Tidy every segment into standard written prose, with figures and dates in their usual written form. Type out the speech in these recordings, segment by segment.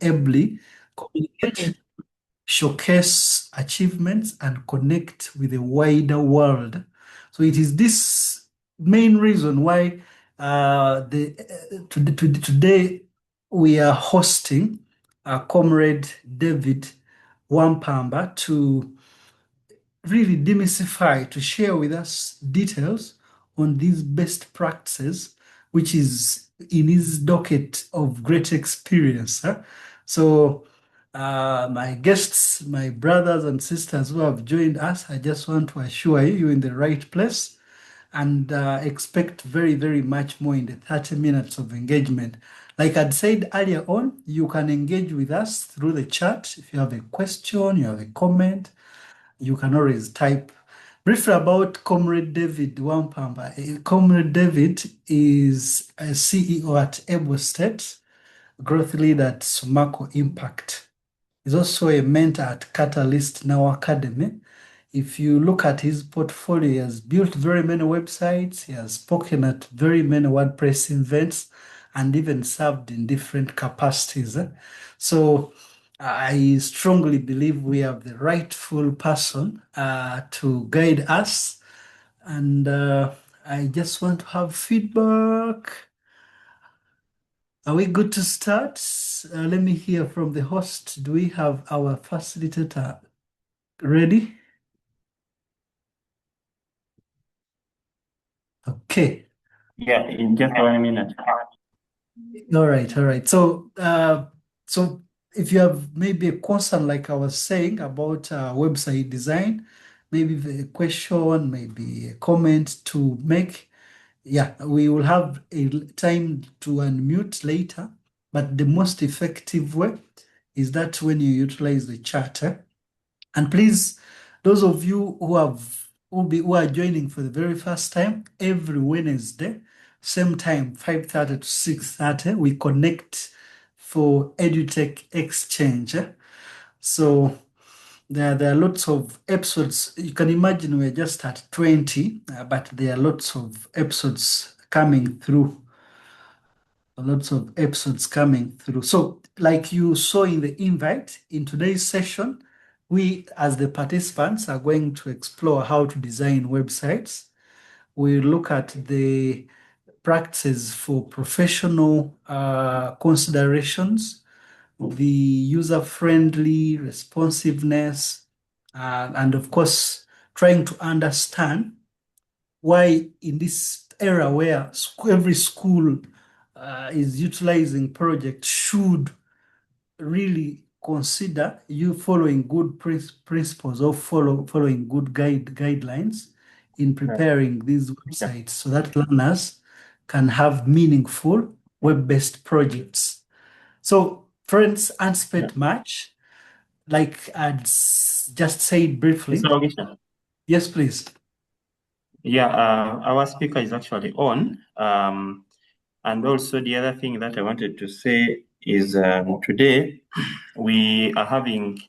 ably communicate, showcase achievements, and connect with the wider world. So it is this main reason why today we are hosting our comrade David Wampamba to really demystify, to share with us details on these best practices, which is in his docket of great experience. So, my guests, my brothers and sisters who have joined us, I just want to assure you, you're in the right place and expect very, very much more in the 30 minutes of engagement. Like I'd said earlier on, you can engage with us through the chat. If you have a question, you have a comment, you can always type. Briefly about Comrade David Wampamba. Comrade David is a CEO at Ebo State, growth leader at Sumaco Impact. He's also a mentor at Catalyst Now Academy. If you look at his portfolio, he has built very many websites, he has spoken at very many WordPress events, and even served in different capacities. So I strongly believe we have the rightful person to guide us. And I just want to have feedback. Are we good to start? Let me hear from the host. Do we have our facilitator ready? Okay. Yeah, in just 1 minute. All right, all right. So if you have maybe a concern, like I was saying about website design, maybe a question, maybe a comment to make, yeah, we will have a time to unmute later. But the most effective way is that when you utilize the chat. And please, those of you who are joining for the very first time, every Wednesday, same time, 5:30 to 6:30, we connect for EduTech Exchange. So there are lots of episodes. You can imagine we're just at 20, but there are lots of episodes coming through. Lots of episodes coming through. So, like you saw in the invite, in today's session, we as the participants are going to explore how to design websites. We look at the practices for professional considerations, the user-friendly responsiveness, and of course, trying to understand why in this era where every school is utilizing project should really consider you following good principles or following good guidelines in preparing these websites so that learners can have meaningful web-based projects. So, friends, unspent much, like I'd just said briefly. Mr. Ogisha. Yes, please. Yeah, our speaker is actually on. And also the other thing that I wanted to say is today we are having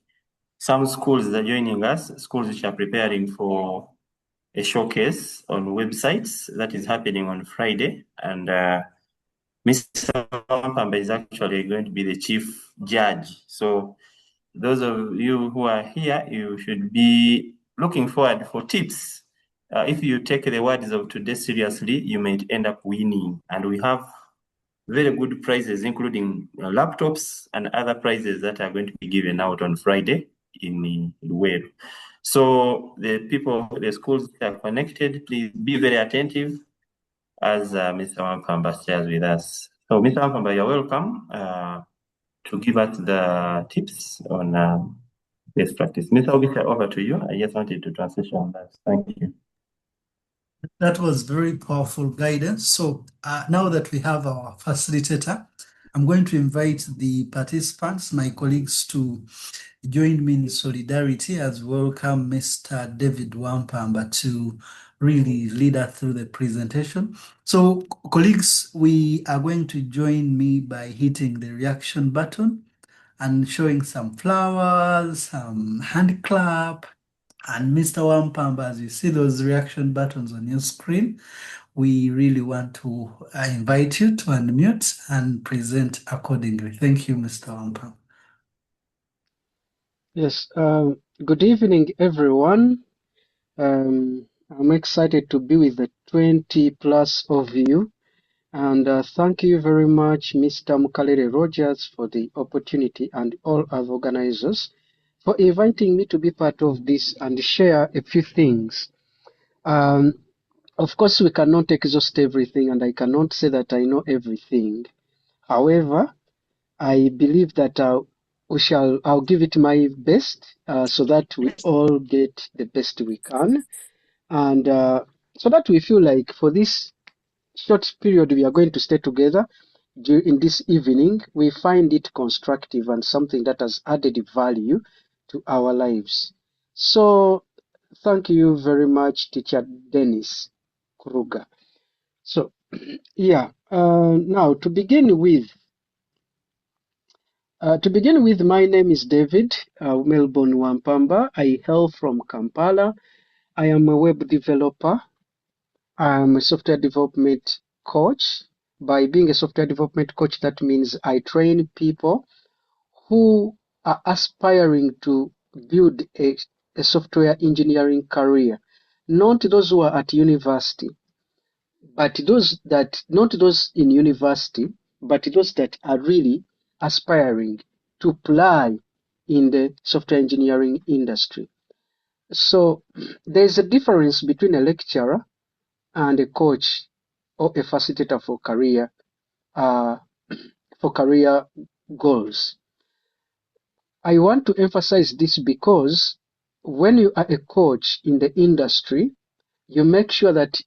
some schools that are joining us, schools which are preparing for a showcase on websites that is happening on Friday. And Mr. Wampamba is actually going to be the chief judge. So those of you who are here, you should be looking forward for tips. If you take the words of today seriously, you might end up winning. And we have very good prizes, including laptops and other prizes that are going to be given out on Friday in Luweero. So the schools that are connected, please be very attentive as Mr. Wampamba shares with us. So Mr. Wampamba, you're welcome to give us the tips on best practice. Mr. Ogisha, over to you. I just wanted to transition that. Thank you. That was very powerful guidance. So now that we have our facilitator, I'm going to invite the participants, my colleagues, to join me in solidarity as we welcome Mr. David Wampamba to really lead us through the presentation. So, colleagues, we are going to join me by hitting the reaction button and showing some flowers, some hand clap, and Mr. Wampamba, as you see those reaction buttons on your screen, we really want to invite you to unmute and present accordingly. Thank you, Mr. Wampam. Yes, good evening, everyone. I'm excited to be with the 20 plus of you. And thank you very much, Mr. Mukalere Rogers, for the opportunity and all other organizers for inviting me to be part of this and share a few things. Of course, we cannot exhaust everything, and I cannot say that I know everything. However, I believe that I'll give it my best so that we all get the best we can. And so that we feel like for this short period we are going to stay together in this evening, we find it constructive and something that has added value to our lives. So thank you very much, Teacher Dennis Kruger. So, yeah, now to begin with, my name is David Melbourne Wampamba. I hail from Kampala. I am a web developer. I am a software development coach. By being a software development coach, that means I train people who are aspiring to build a software engineering career, not those who are at university, but not those in university, but those that are really aspiring to apply in the software engineering industry. So there's a difference between a lecturer and a coach or a facilitator uh, for career goals. I want to emphasize this because when you are a coach in the industry, you make sure that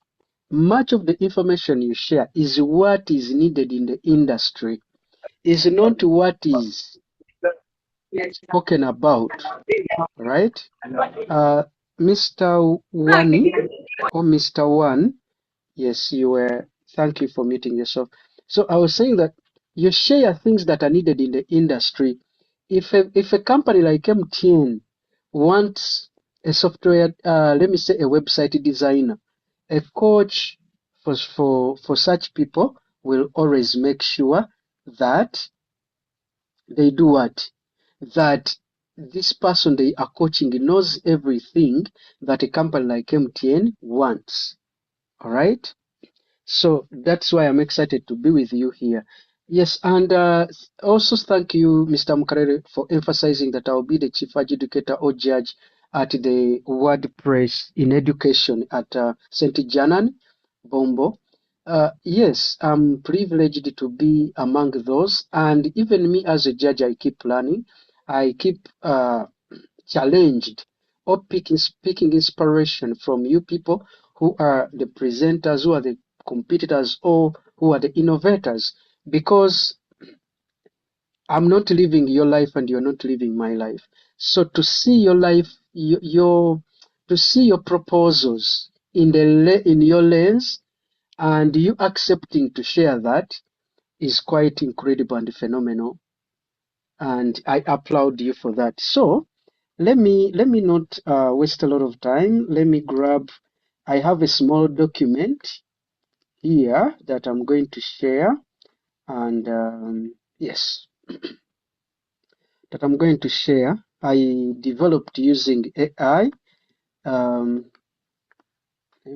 much of the information you share is what is needed in the industry, is not what is spoken about, right? Mr. Wani or Mr. One, yes, you were. Thank you for muting yourself. So I was saying that you share things that are needed in the industry. If a company like MTN wants a software, let me say a website designer, a coach for such people will always make sure that they do what? That this person they are coaching knows everything that a company like MTN wants. All right? So that's why I'm excited to be with you here. Yes, and also thank you, Mr. Mukarere, for emphasizing that I'll be the chief adjudicator or judge at the WordPress in education at St. Janan, Bombo. Yes, I'm privileged to be among those, and even me as a judge, I keep learning. I keep challenged or picking inspiration from you people who are the presenters, who are the competitors, or who are the innovators, because I'm not living your life and you're not living my life. So to see your life, to see your proposals in your lens and you accepting to share that is quite incredible and phenomenal. And I applaud you for that. So let me not waste a lot of time. Let me grab. I have a small document here that I'm going to share, and yes, that I'm going to share. I developed using AI. Let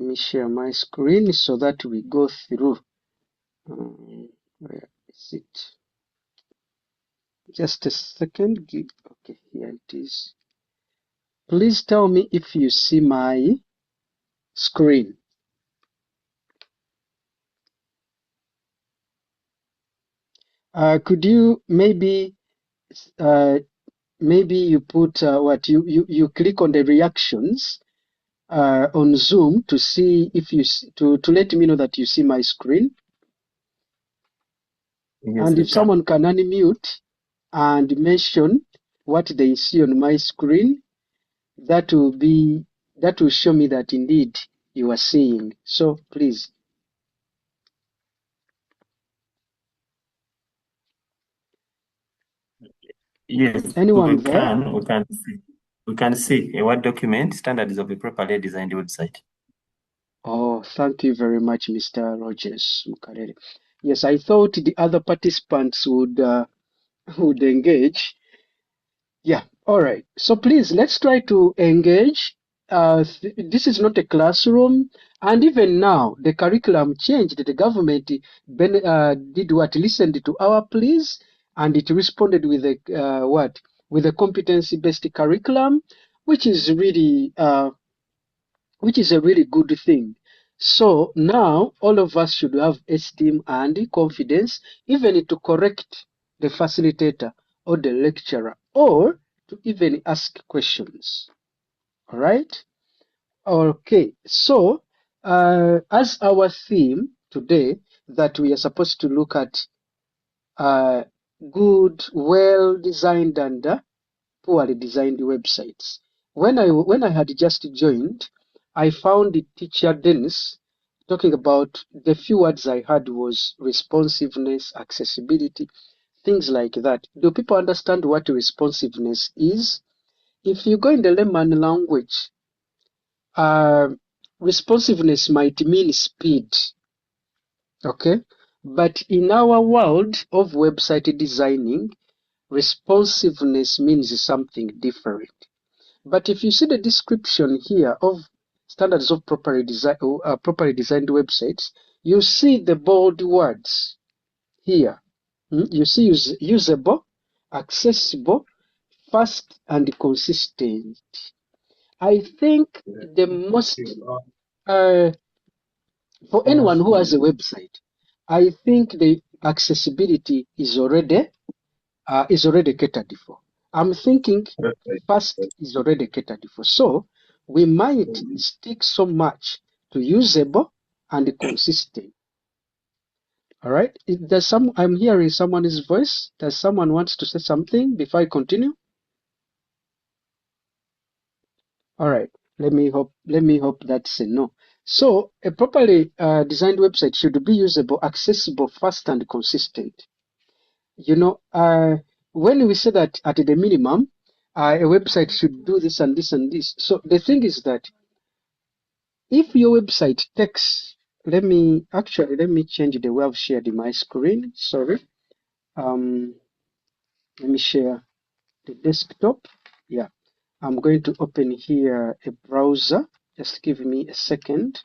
me share my screen so that we go through. Where is it? Just a second. Okay, here it is. Please tell me if you see my screen. Could you maybe you put what you click on the reactions on Zoom to see if to let me know that you see my screen, Yes, and we if can. someone can unmute and mention what they see on my screen, that will show me that indeed you are seeing. So please. Yes, Anyone there? we can see a Word document, standards of a properly designed website. Oh, thank you very much, Mr. Rogers Mukarere. Yes, I thought the other participants would engage. Yeah, all right. So please, let's try to engage. This is not a classroom, and even now, the curriculum changed. The government did what? Listened to our pleas, and it responded with a what? With a competency-based curriculum, which is really which is a really good thing. So now all of us should have esteem and confidence, even to correct the facilitator or the lecturer, or to even ask questions. All right? Okay. So, as our theme today, that we are supposed to look at uh, good, well designed, and poorly designed websites. When I had just joined, I found the teacher Dennis talking about the few words I had was responsiveness, accessibility, things like that. Do people understand what responsiveness is? If you go in the layman language, uh, responsiveness might mean speed, okay? But in our world of website designing, responsiveness means something different. But if you see the description here of standards of properly designed websites, you see the bold words here. You see usable, accessible, fast, and consistent. I think the most, uh, for anyone who has a website, I think the accessibility is already catered for. I'm thinking fast is already catered for. So we might stick so much to usable and consistent. All right. I'm hearing someone's voice. Does someone wants to say something before I continue? All right. Let me hope that's a no. So a properly designed website should be usable, accessible, fast, and consistent. You know, when we say that at the minimum, a website should do this and this and this. So the thing is that if your website takes, let me change the way I've shared my screen. Sorry. Um, let me share the desktop. Yeah, I'm going to open here a browser. Just give me a second.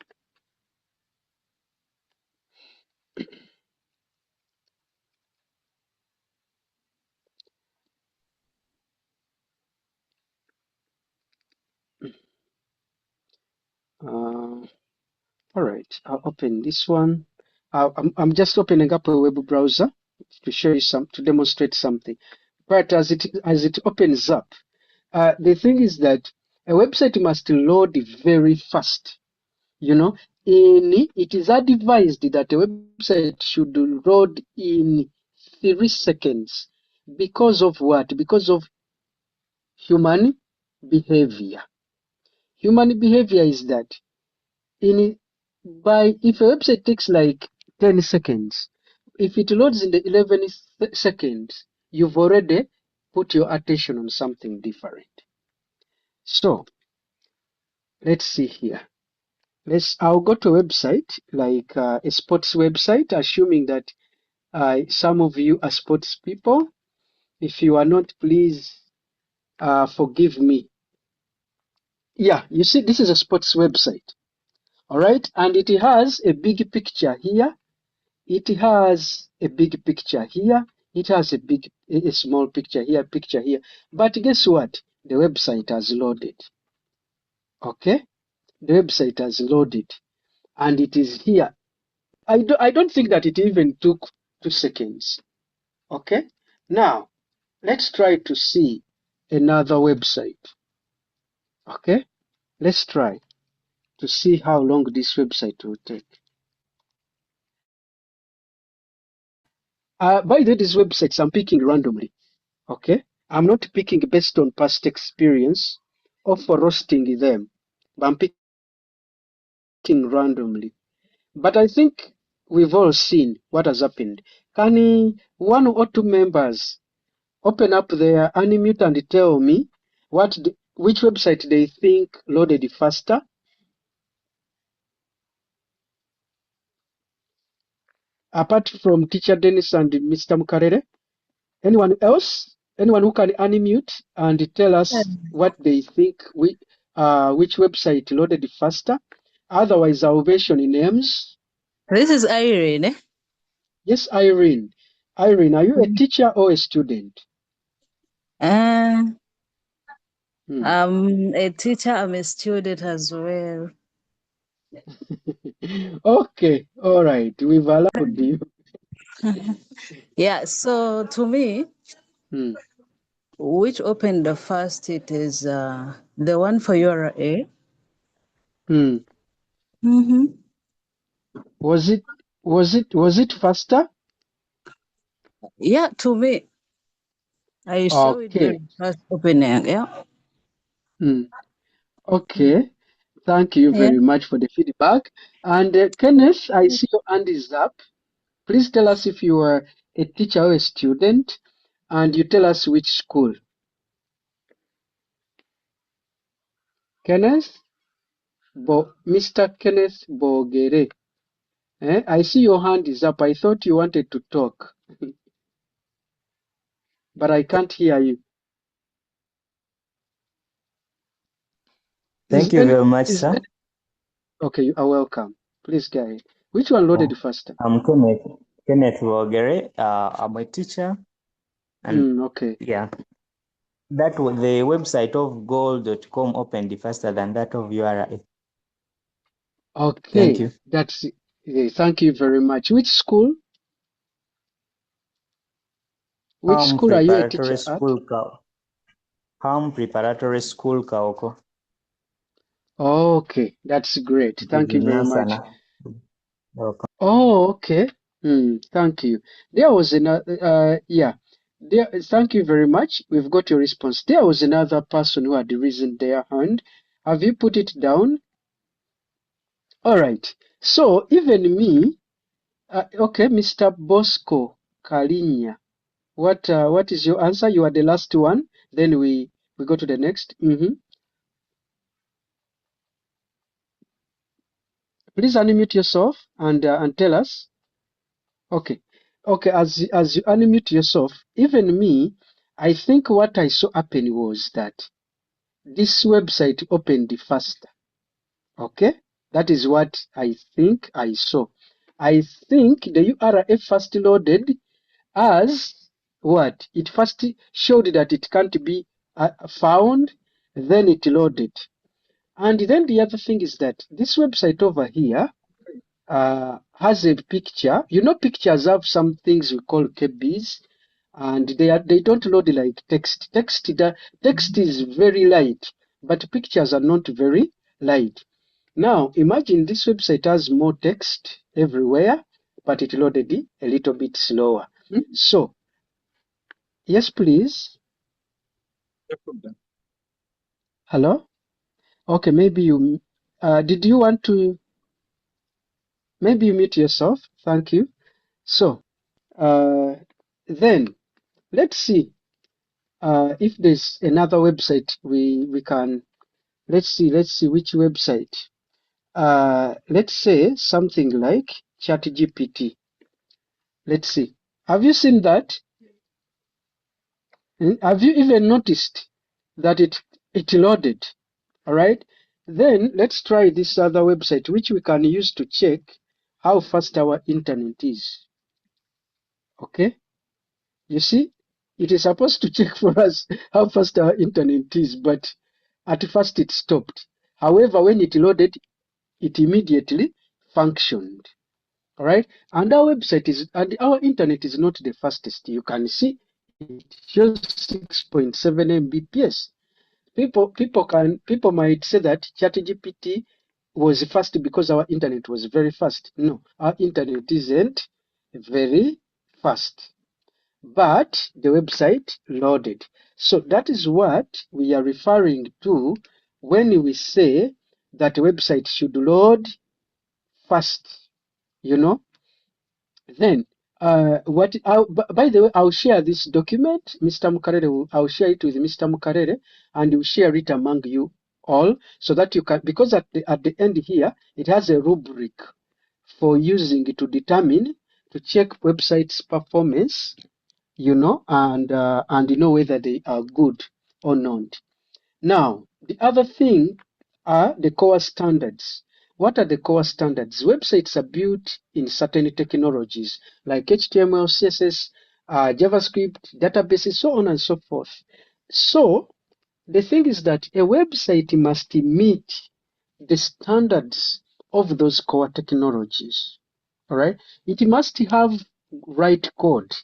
All right, I'll open this one. I'm just opening up a web browser to show you to demonstrate something. But as it opens up, the thing is that a website must load very fast. You know, it is advised that a website should load in 3 seconds. Because of what? Because of human behavior. Human behavior is that in if a website takes like 10 seconds, if it loads in the 11 seconds, you've already put your attention on something different. So let's see here. I'll go to a website like a sports website, assuming that some of you are sports people. If you are not, please forgive me. Yeah, you see, this is a sports website. All right, and it has a big picture here. It has a big picture here. It has a small picture here. But guess what? The website has loaded. Okay, the website has loaded, and it is here. I don't think that it even took 2 seconds. Okay, now let's try to see another website. Okay, let's try to see how long this website will take. By the way, these websites I'm picking randomly. Okay, I'm not picking based on past experience or for roasting them, but I'm picking randomly. But I think we've all seen what has happened. Can one or two members open up their Unmute and tell me which website they think loaded faster? apart from Teacher Dennis and Mr. Mukarere? Anyone else? Anyone who can unmute and tell us what they think which website loaded faster? Otherwise, I'll mention names. This is Irene. Eh? Yes, Irene. Irene, are you a teacher or a student? I'm a teacher, I'm a student as well. Okay, all right. We've allowed you. Yeah, so to me, which opened the first, it is the one for URA. Was it faster? Yeah, to me, I saw it very fast opening. Yeah. Okay. Thank you very much for the feedback. And Kenneth, I see your hand is up. Please tell us if you are a teacher or a student, and you tell us which school. Kenneth? Mr. Kenneth Bogere. I see your hand is up. I thought you wanted to talk, but I can't hear you. Thank you very much, sir. Okay, you are welcome. Please go ahead. Which one loaded faster? I'm Kenneth Wogere. I'm a teacher. And okay. Yeah. The website of goal.com opened faster than that of URA. Okay. Thank you. That's thank you very much. Which school? Which school are you a teacher at? Preparatory School, Kaoko. Okay, that's great. Thank you very much. Welcome. Oh, okay. Thank you. There was another, thank you very much. We've got your response. There was another person who had risen their hand. Have you put it down? All right. So even me, okay, Mr. Bosco Kalinya. What is your answer? You are the last one. Then we go to the next. Please unmute yourself and tell us. Okay. As you unmute yourself, even me, I think what I saw happen was that this website opened faster. Okay, that is what I think I saw. I think the URL first loaded as what? It first showed that it can't be found, then it loaded. And then the other thing is that this website over here has a picture. You know, pictures have some things we call KBs, and they don't load like text. Text is very light, but pictures are not very light. Now imagine this website has more text everywhere, but it loaded a little bit slower. So yes, please. Hello. Okay, maybe you did you want to maybe you mute yourself? Thank you. So then let's see if there's another website we can let's see which website. Let's say something like ChatGPT. Let's see. Have you seen that? Have you even noticed that it loaded? All right. Then let's try this other website which we can use to check how fast our internet is. Okay. You see, it is supposed to check for us how fast our internet is, but at first it stopped. However, when it loaded, it immediately functioned. All right, and our internet is not the fastest. You can see it shows 6.7 Mbps. People might say that ChatGPT was fast because our internet was very fast. No, our internet isn't very fast, but the website loaded. So that is what we are referring to when we say that a website should load fast, you know. Then by the way, I'll share this document. Mr. Mukarere, I'll share it with Mr. Mukarere, and you share it among you all so that you can, because at the end here, it has a rubric for using to determine to check websites' performance, you know, and you know whether they are good or not. Now, the other thing are the core standards. What are the core standards? Websites are built in certain technologies like HTML, CSS, JavaScript, databases, so on and so forth. So the thing is that a website must meet the standards of those core technologies. All right, it must have right code.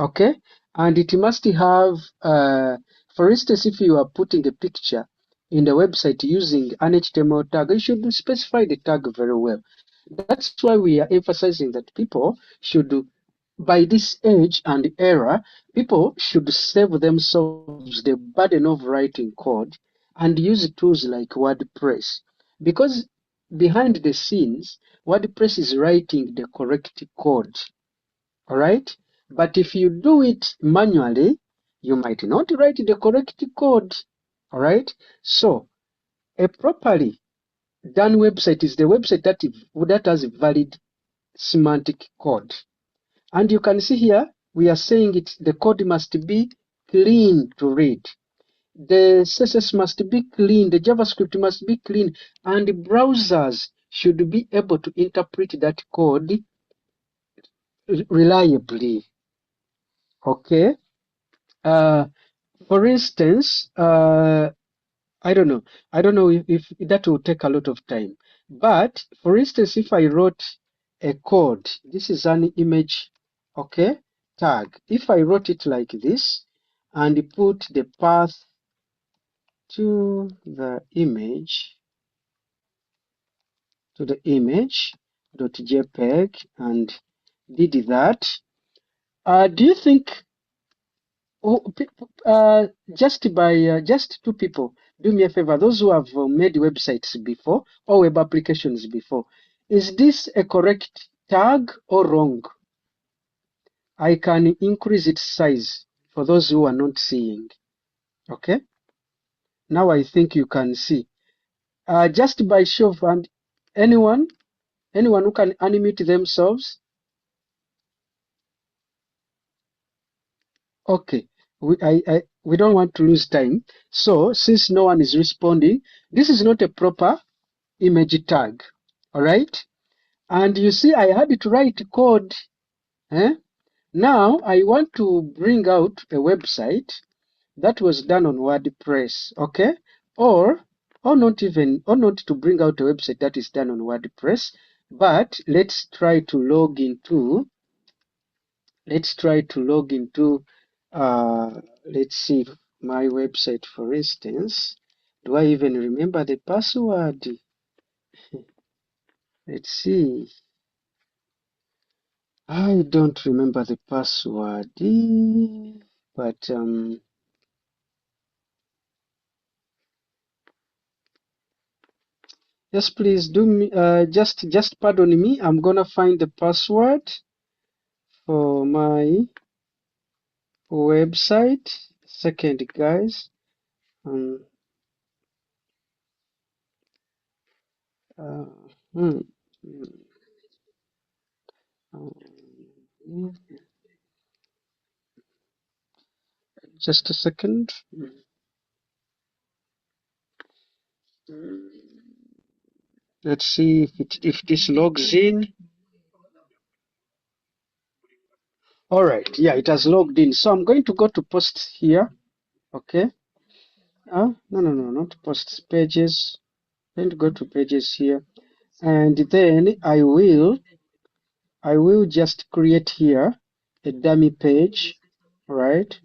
Okay, and it must have, for instance, if you are putting a picture in the website using an HTML tag, you should specify the tag very well. That's why we are emphasizing that people should, by this age and era, people should save themselves the burden of writing code and use tools like WordPress. Because behind the scenes, WordPress is writing the correct code. All right. But if you do it manually, you might not write the correct code. All right. So a properly done website is the website that has valid semantic code. And you can see here, we are saying the code must be clean to read. The CSS must be clean, the JavaScript must be clean, and the browsers should be able to interpret that code reliably. Okay. For instance, I don't know. I don't know if that will take a lot of time. But for instance, if I wrote a code, this is an image, okay, tag. If I wrote it like this and put the path to the image, .jpeg and did that, do you think just two people, do me a favor, those who have made websites before or web applications before, is this a correct tag or wrong? I can increase its size for those who are not seeing. Okay, now I think you can see. Just by show of hand, anyone who can unmute themselves. Okay, we don't want to lose time. So since no one is responding, this is not a proper image tag. All right. And you see, I had to write code. Eh? Now I want to bring out a website that was done on WordPress. Okay. Or not to bring out a website that is done on WordPress, but let's try to log into, let's see my website, for instance. Do I even remember the password? Let's see. I don't remember the password, but yes, please do me just pardon me. I'm gonna find the password for my website. Second, guys. Um, uh, hmm, hmm, just a second. Let's see if this logs in. All right, yeah, it has logged in. So I'm going to go to posts here. Okay. No, not posts, pages. Going to go to pages here, and then I will just create here a dummy page, right?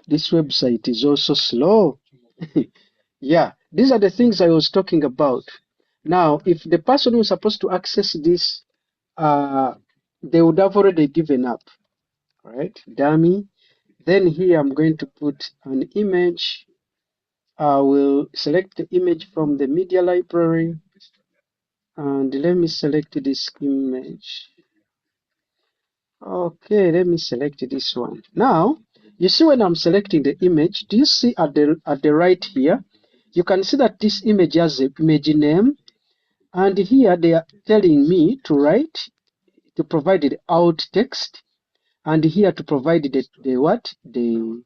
This website is also slow. Yeah, these are the things I was talking about. Now, if the person who's supposed to access this, they would have already given up, right? Dummy. Then here I'm going to put an image. I will select the image from the media library, and let me select this image. Okay, let me select this one. Now, You see when I'm selecting the image, do you see at the right here? You can see that this image has an image name, and here they are telling me to provide the alt text, and here to provide the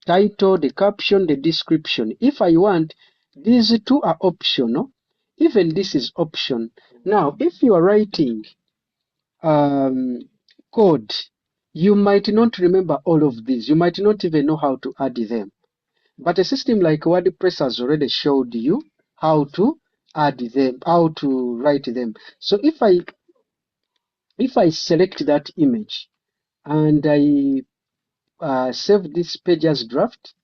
title, the caption, the description. If I want, these two are optional. Even this is option. Now, if you are writing code, you might not remember all of these. You might not even know how to add them. But a system like WordPress has already showed you how to add them, how to write them. So if I select that image and I save this page as draft,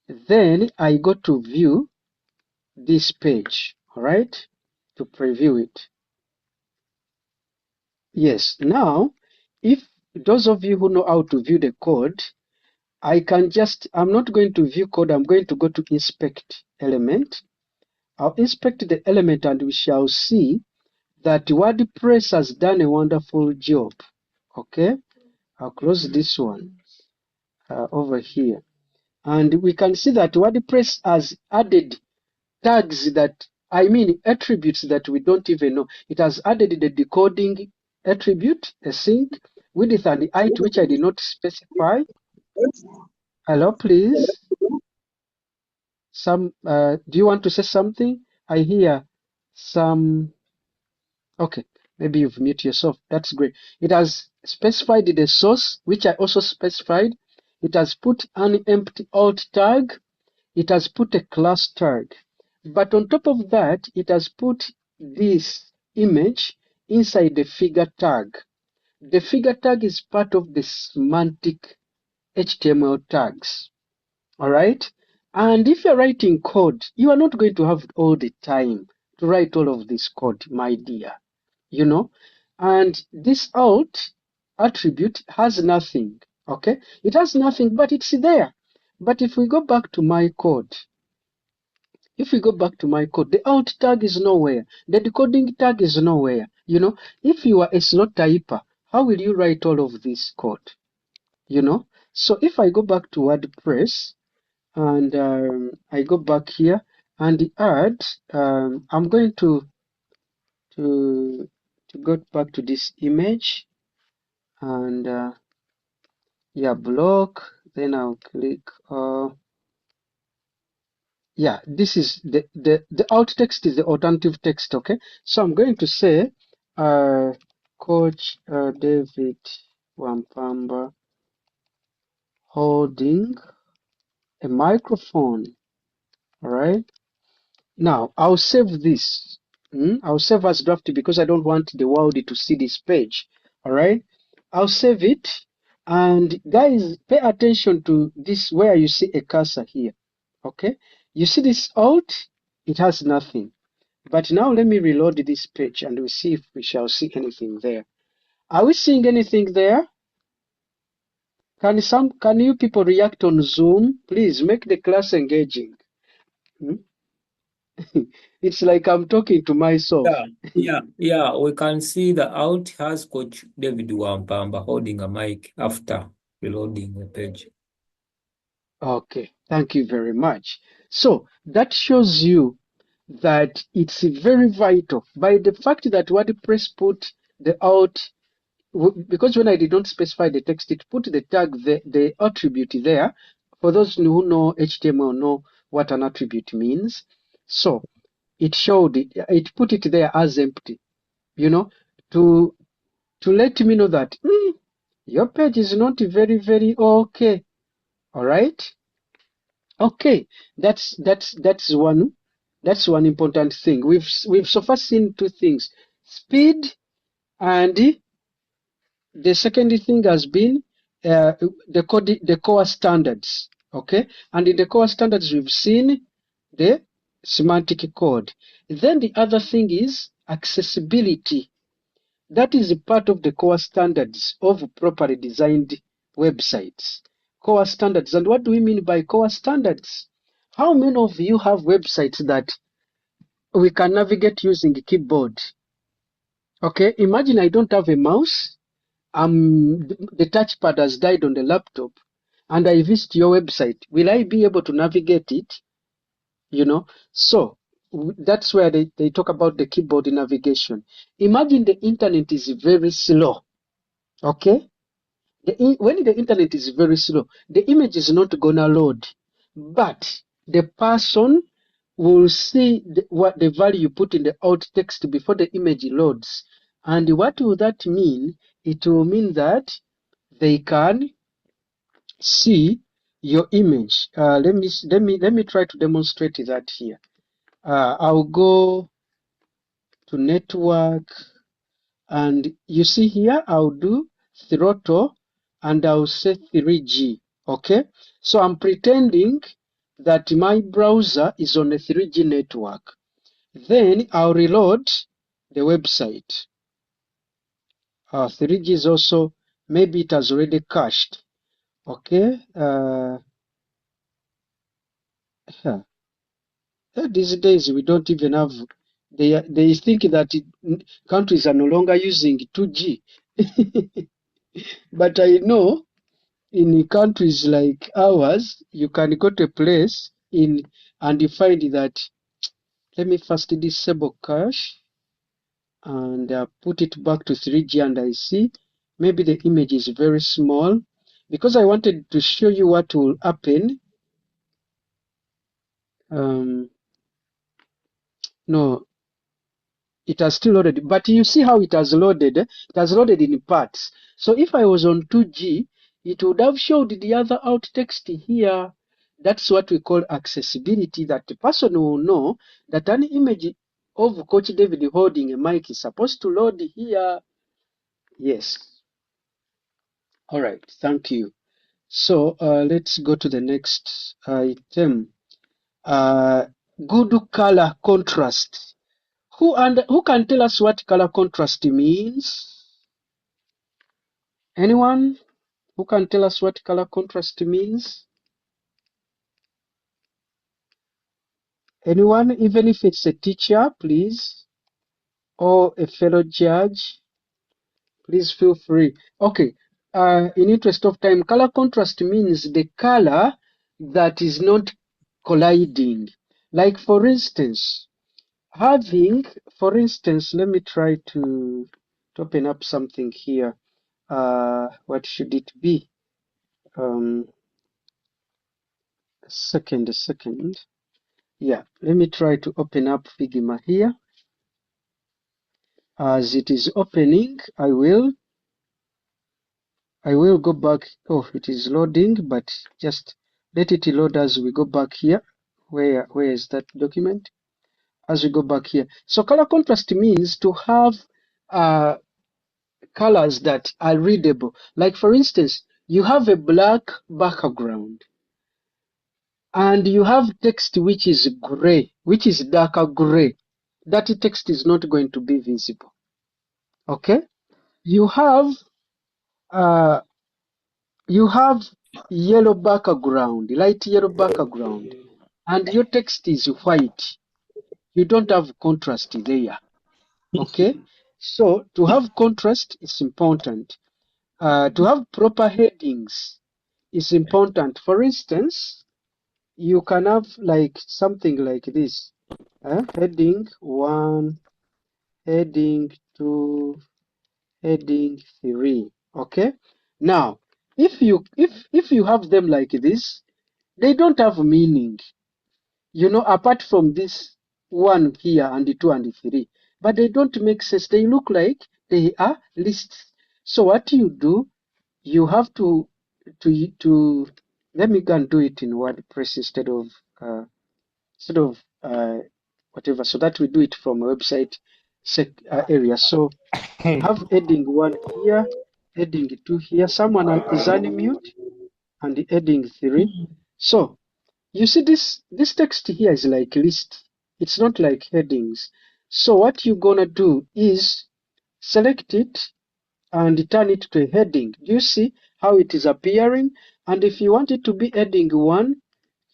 then I go to view this page, all right, to preview it. Yes, now, if those of you who know how to view the code, I'm not going to view code, I'm going to go to inspect element. I'll inspect the element and we shall see that WordPress has done a wonderful job. Okay, I'll close this one over here. And we can see that WordPress has added tags attributes that we don't even know. It has added the decoding attribute, async, width and height, which I did not specify. Hello, please. Do you want to say something? I hear some. Okay, maybe you've muted yourself. That's great. It has specified the source, which I also specified. It has put an empty alt tag. It has put a class tag. But on top of that, it has put this image inside the figure tag. The figure tag is part of the semantic HTML tags. All right. And if you're writing code, you are not going to have all the time to write all of this code, my dear. You know, and this alt attribute has nothing. Okay. It has nothing, but it's there. But if we go back to my code, the alt tag is nowhere. The decoding tag is nowhere. You know, if you are a slow typer, how will you write all of this code? You know, so if I go back to WordPress and I go back here and add, I'm going to go back to this image and yeah, block. Then I'll click. Yeah, this is the alt text is the alternative text. Okay, so I'm going to say Coach David Wampamba holding a microphone. All right, now I'll save this. I'll save as draft because I don't want the world to see this page. All right, I'll save it. And guys, pay attention to this where you see a cursor here. Okay, you see this alt, it has nothing. But now let me reload this page and we'll see if we shall see anything there. Are we seeing anything there? Can you people react on Zoom? Please make the class engaging. It's like I'm talking to myself. Yeah. We can see the alt has Coach David Wampamba holding a mic after reloading the page. Okay, thank you very much. So that shows you that it's very vital by the fact that WordPress put the alt, because when I did not specify the text, it put the tag, the attribute there. For those who know HTML, know what an attribute means. So it showed it put it there as empty, you know, to let me know that your page is not very, very okay. All right. Okay, that's one important thing. We've so far seen two things: speed, and the second thing has been the core standards. Okay, and in the core standards we've seen the semantic code. Then the other thing is accessibility. That is a part of the core standards of properly designed websites. Core standards. And what do we mean by core standards? How many of you have websites that we can navigate using a keyboard? Okay, imagine I don't have a mouse. The touchpad has died on the laptop. and I visit your website, will I be able to navigate it? You know, so that's where they talk about the keyboard navigation. Imagine the internet is very slow, okay? When the internet is very slow, the image is not gonna load, but the person will see what the value you put in the alt text before the image loads. And what will that mean? It will mean that they can see your image. Let me try to demonstrate that here. I'll go to network, and you see here I'll do throttle and I'll say 3G. Okay, so I'm pretending that my browser is on a 3G network. Then I'll reload the website. 3G is also, maybe it has already cached. Okay, these days we don't even have, they think that countries are no longer using 2G. But I know in countries like ours, you can go to a place and you find that, let me first disable cache and put it back to 3G, and I see maybe the image is very small because I wanted to show you what will happen. No, it has still loaded, but you see how it has loaded? It has loaded in parts. So if I was on 2G, it would have showed the other alt text here. That's what we call accessibility, that the person will know that an image of Coach David holding a mic is supposed to load here. Yes. All right, thank you. So let's go to the next item. Good color contrast. Who can tell us what color contrast means? Anyone who can tell us what color contrast means? Anyone, even if it's a teacher, please, or a fellow judge, please feel free. Okay, in interest of time, color contrast means the color that is not colliding. Like for instance, let me try to open up something here. What should it be? A second. Yeah, let me try to open up Figma here. As it is opening, I will go back. Oh, it is loading, but just let it load as we go back here. Where is that document? As we go back here. So color contrast means to have colors that are readable. Like for instance, you have a black background and you have text which is gray, which is darker gray. That text is not going to be visible. Okay? You have yellow background, light yellow background, and your text is white. You don't have contrast there. Okay? So to have contrast is important. To have proper headings is important. For instance, you can have like something like this. Heading 1, heading 2, heading 3. Okay? Now, if you have them like this, they don't have meaning. You know, apart from this 1 here and the 2 and the 3. But they don't make sense. They look like they are lists. So what you do, you have to let me go and do it in WordPress instead of whatever, so that we do it from a website area. So have heading 1 here, heading 2 here. Someone is unmute, and the heading 3. So you see this text here is like list. It's not like headings. So what you're gonna do is select it and turn it to a heading. Do you see how it is appearing? And if you want it to be heading 1,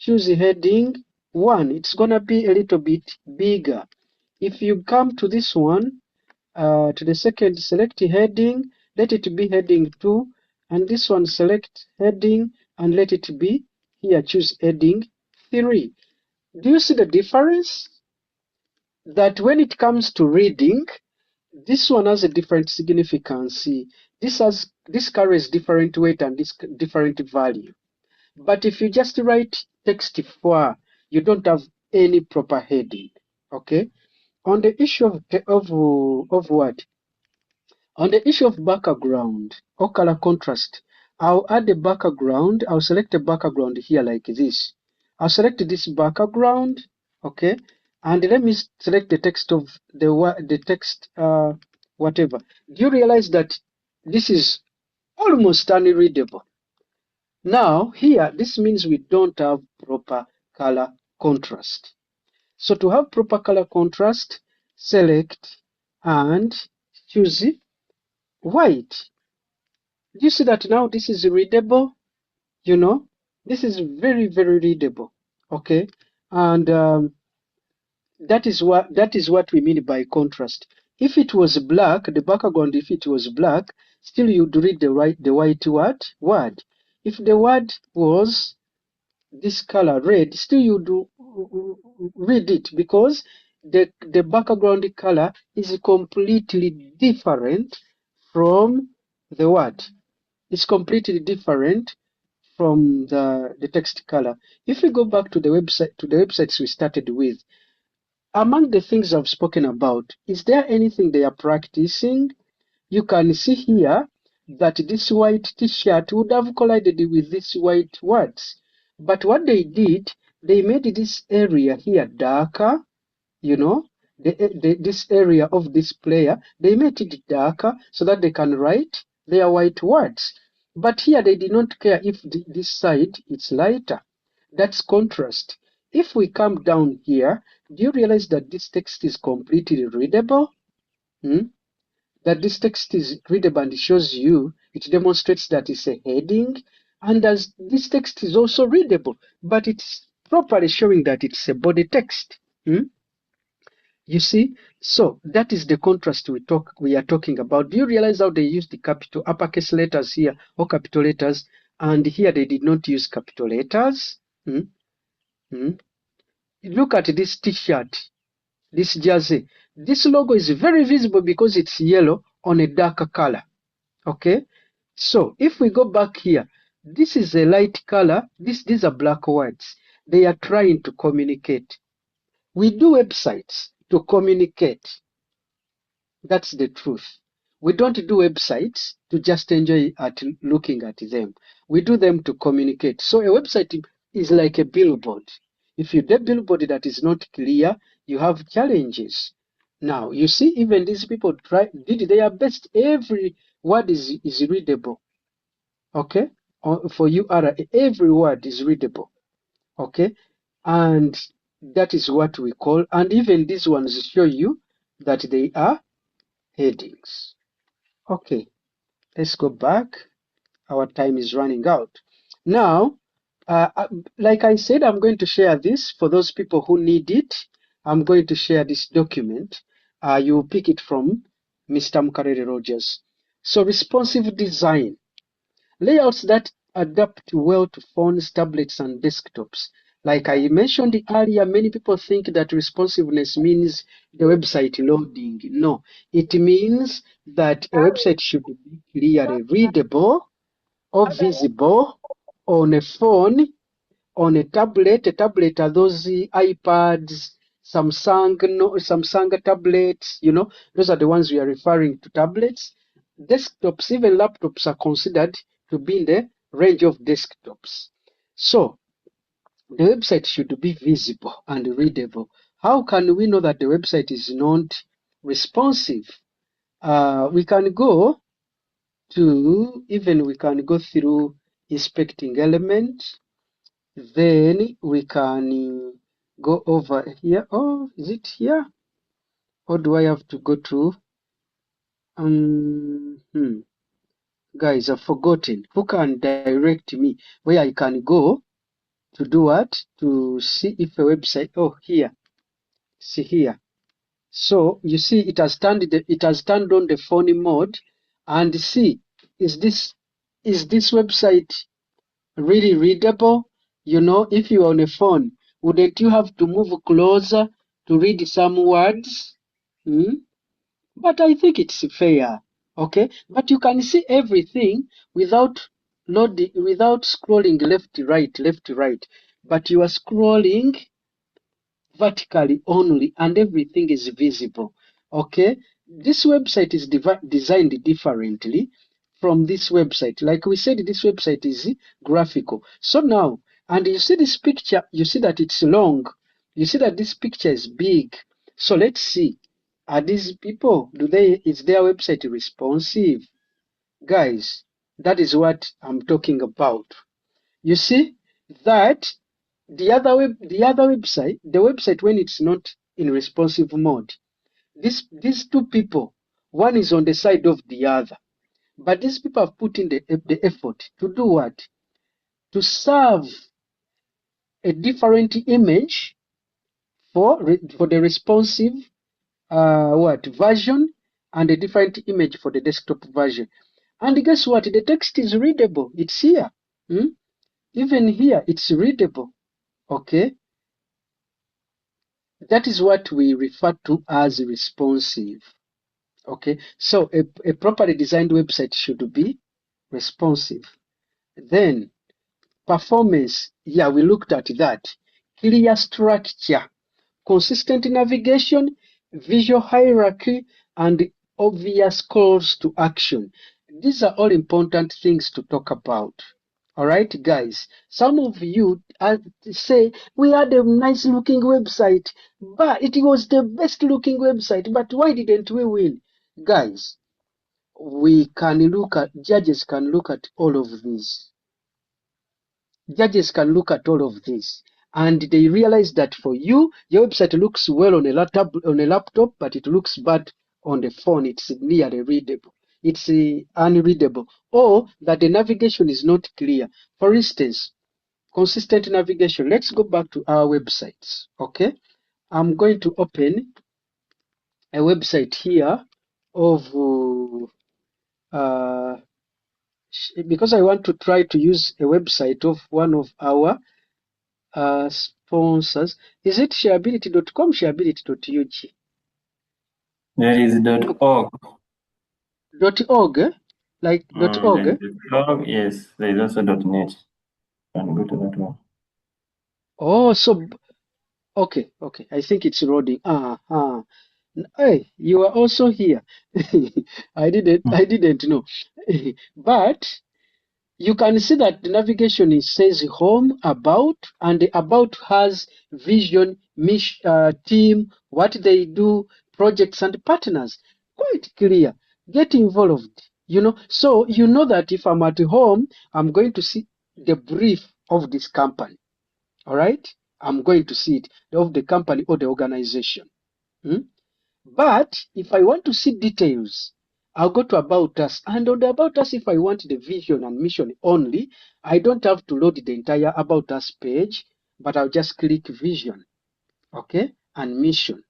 choose heading 1. It's gonna be a little bit bigger. If you come to this one, to the second, select heading, let it be heading 2, and this one select heading and let it be here. Choose heading 3. Do you see the difference? That when it comes to reading, this one has a different significance. This carries different weight and this different value. But if you just write text for, you don't have any proper heading. Okay. On the issue of what? On the issue of background or color contrast, I'll add a background. I'll select a background here like this. I'll select this background, okay, and let me select the text of the text, whatever. Do you realize that this is almost unreadable? Now here, this means we don't have proper color contrast. So to have proper color contrast, select and choose white. Do you see that now this is readable? You know, this is very, very readable. Okay, and that is what we mean by contrast. If it was black, the background, if it was black, still you'd read the white word. If the word was this color red, still you do read it because the background color is completely different from the word. It's completely different from the text color. If we go back to the websites we started with, among the things I've spoken about, is there anything they are practicing? You can see here that this white t-shirt would have collided with these white words. But what they did, they made this area here darker, you know, this area of this player, they made it darker so that they can write their white words. But here they did not care if this side is lighter. That's contrast. If we come down here, do you realize that this text is completely readable? That this text is readable and shows you, it demonstrates that it's a heading, and as this text is also readable, but it's properly showing that it's a body text. You see, so that is the contrast we are talking about. Do you realize how they use the capital uppercase letters here or capital letters, and here they did not use capital letters? Look at this t-shirt, this jersey. This logo is very visible because it's yellow on a darker color. Okay, so if we go back here, this is a light color. These are black words. They are trying to communicate. We do websites to communicate. That's the truth. We don't do websites to just enjoy at looking at them. We do them to communicate. So a website is like a billboard. If you do a billboard that is not clear, you have challenges. Now, you see, even these people did their best. Every word is readable. Okay? For URL, every word is readable. Okay? And that is what we call, and even these ones show you that they are headings. Okay, let's go back. Our time is running out. Now, like I said, I'm going to share this for those people who need it. I'm going to share this document. You will pick it from Mr. Mukarere Rogers. So responsive design. Layouts that adapt well to phones, tablets, and desktops. Like I mentioned earlier, many people think that responsiveness means the website loading. No, it means that a website should be clearly readable or visible on a phone, on a tablet. A tablet are those iPads, Samsung tablets, you know, those are the ones we are referring to, tablets. Desktops, even laptops, are considered to be in the range of desktops. So the website should be visible and readable. How can we know that the website is not responsive? We can go through inspecting elements. Then we can go over here. Oh, is it here? Or do I have to go to? Guys, I've forgotten. Who can direct me where I can go to do what? To see if a website. Oh, here. See here. So you see, it has turned on the phone mode, and see, is this website really readable. You know, if you're on a phone, wouldn't you have to move closer to read some words? Hmm? But I think it's fair. Okay, but you can see everything without without scrolling left, right. But you are scrolling vertically only and everything is visible. Okay, this website is designed differently from this website. Like we said, this website is graphical. So now, and you see this picture, you see that it's long, you see that this picture is big. So let's see, are these people, is their website responsive? Guys, that is what I'm talking about. You see that the website when it's not in responsive mode, these two people, one is on the side of the other, but these people have put in the effort to do what? To serve a different image for the responsive version and a different image for the desktop version. And guess what? The text is readable. It's here. Hmm? Even here, it's readable. Okay. That is what we refer to as responsive. Okay, so a properly designed website should be responsive. Then performance, yeah, we looked at that. Clear structure, consistent navigation, visual hierarchy, and obvious calls to action. These are all important things to talk about. All right, guys. Some of you say we had a nice looking website, but it was the best looking website. But why didn't we win? Guys, judges can look at all of these. Judges can look at all of this and they realize that for you, your website looks well on a laptop, but it looks bad on the phone. It's nearly readable. It's unreadable, or that the navigation is not clear. For instance, consistent navigation. Let's go back to our websites. Okay, I'm going to open a website here of because I want to try to use a website of one of our sponsors. Is it shareability.com, shareability.ug? There is .org. .org, like .org. There is .org, yes. There is also .net. Can go to that one. Oh, so okay. I think it's loading. Hey, you are also here. I didn't know. But you can see that the navigation says home, about, and the about has vision, mission, team, what they do, projects and partners. Quite clear. Get involved. So you know that if I'm at home, I'm going to see the brief of this company. All right? I'm going to see it of the company or the organization. Hmm? But if I want to see details, I'll go to About Us. And on the About Us, if I want the vision and mission only, I don't have to load the entire About Us page, but I'll just click Vision, okay, and Mission,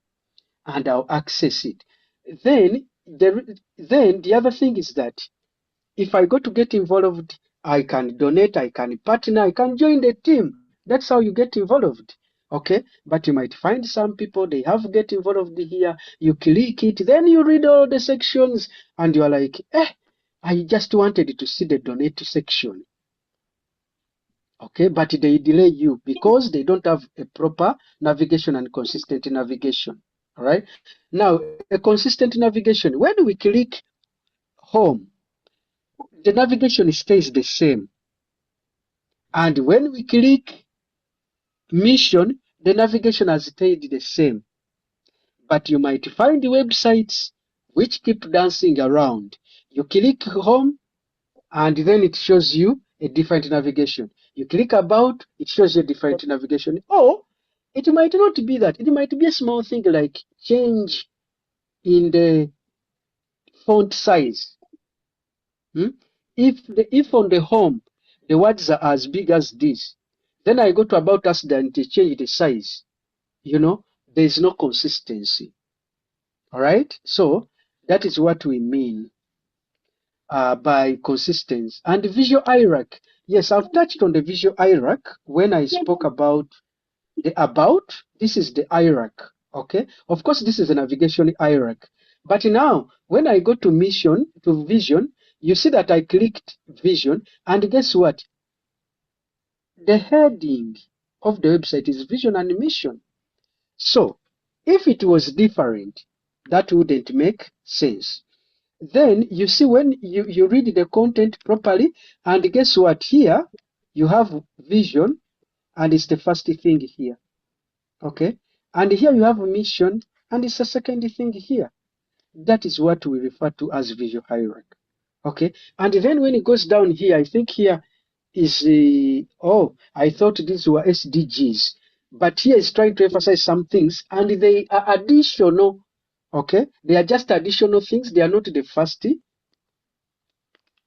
and I'll access it. Then the other thing is that if I go to get involved, I can donate, I can partner, I can join the team. That's how you get involved. Okay, but you might find some people they have get involved here. You click it, then you read all the sections, and you are like, I just wanted to see the donate section. Okay, but they delay you because they don't have a proper navigation and consistent navigation. All right, now a consistent navigation, when we click home, the navigation stays the same. And when we click mission, the navigation has stayed the same. But you might find websites which keep dancing around. You click home and then it shows you a different navigation. You click about, it shows you a different navigation. Or it might not be that. It might be a small thing like change in the font size. If on the home the words are as big as this, then I go to About Us and they change the size. There is no consistency. All right, so that is what we mean by consistency. And visual hierarchy. Yes, I've touched on the visual hierarchy when I spoke about the about. This is the hierarchy. Okay. Of course, this is a navigation hierarchy. But now, when I go to vision, you see that I clicked vision, and guess what? The heading of the website is vision and mission. So, if it was different, that wouldn't make sense. Then you see when you read the content properly, and guess what? Here you have vision, and it's the first thing here. Okay, and here you have mission, and it's the second thing here. That is what we refer to as visual hierarchy. Okay, and then when it goes down here, I think here is oh, I thought these were SDGs, but here is trying to emphasize some things, and they are additional. Okay, they are just additional things. They are not the first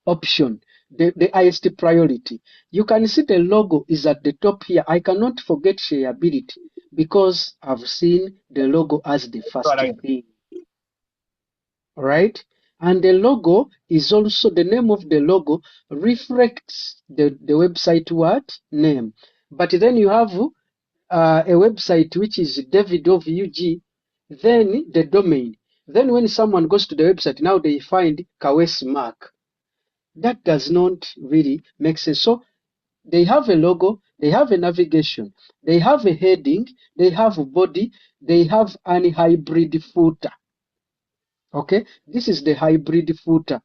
option, the highest priority. You can see the logo is at the top here. I cannot forget shareability because I've seen the logo as the first thing. All right. And the logo is also, the name of the logo reflects the website what? Name. But then you have a website which is David of UG, then the domain. Then when someone goes to the website, now they find Kawesi Mark. That does not really make sense. So they have a logo, they have a navigation, they have a heading, they have a body, they have an hybrid footer. Okay, this is the hybrid footer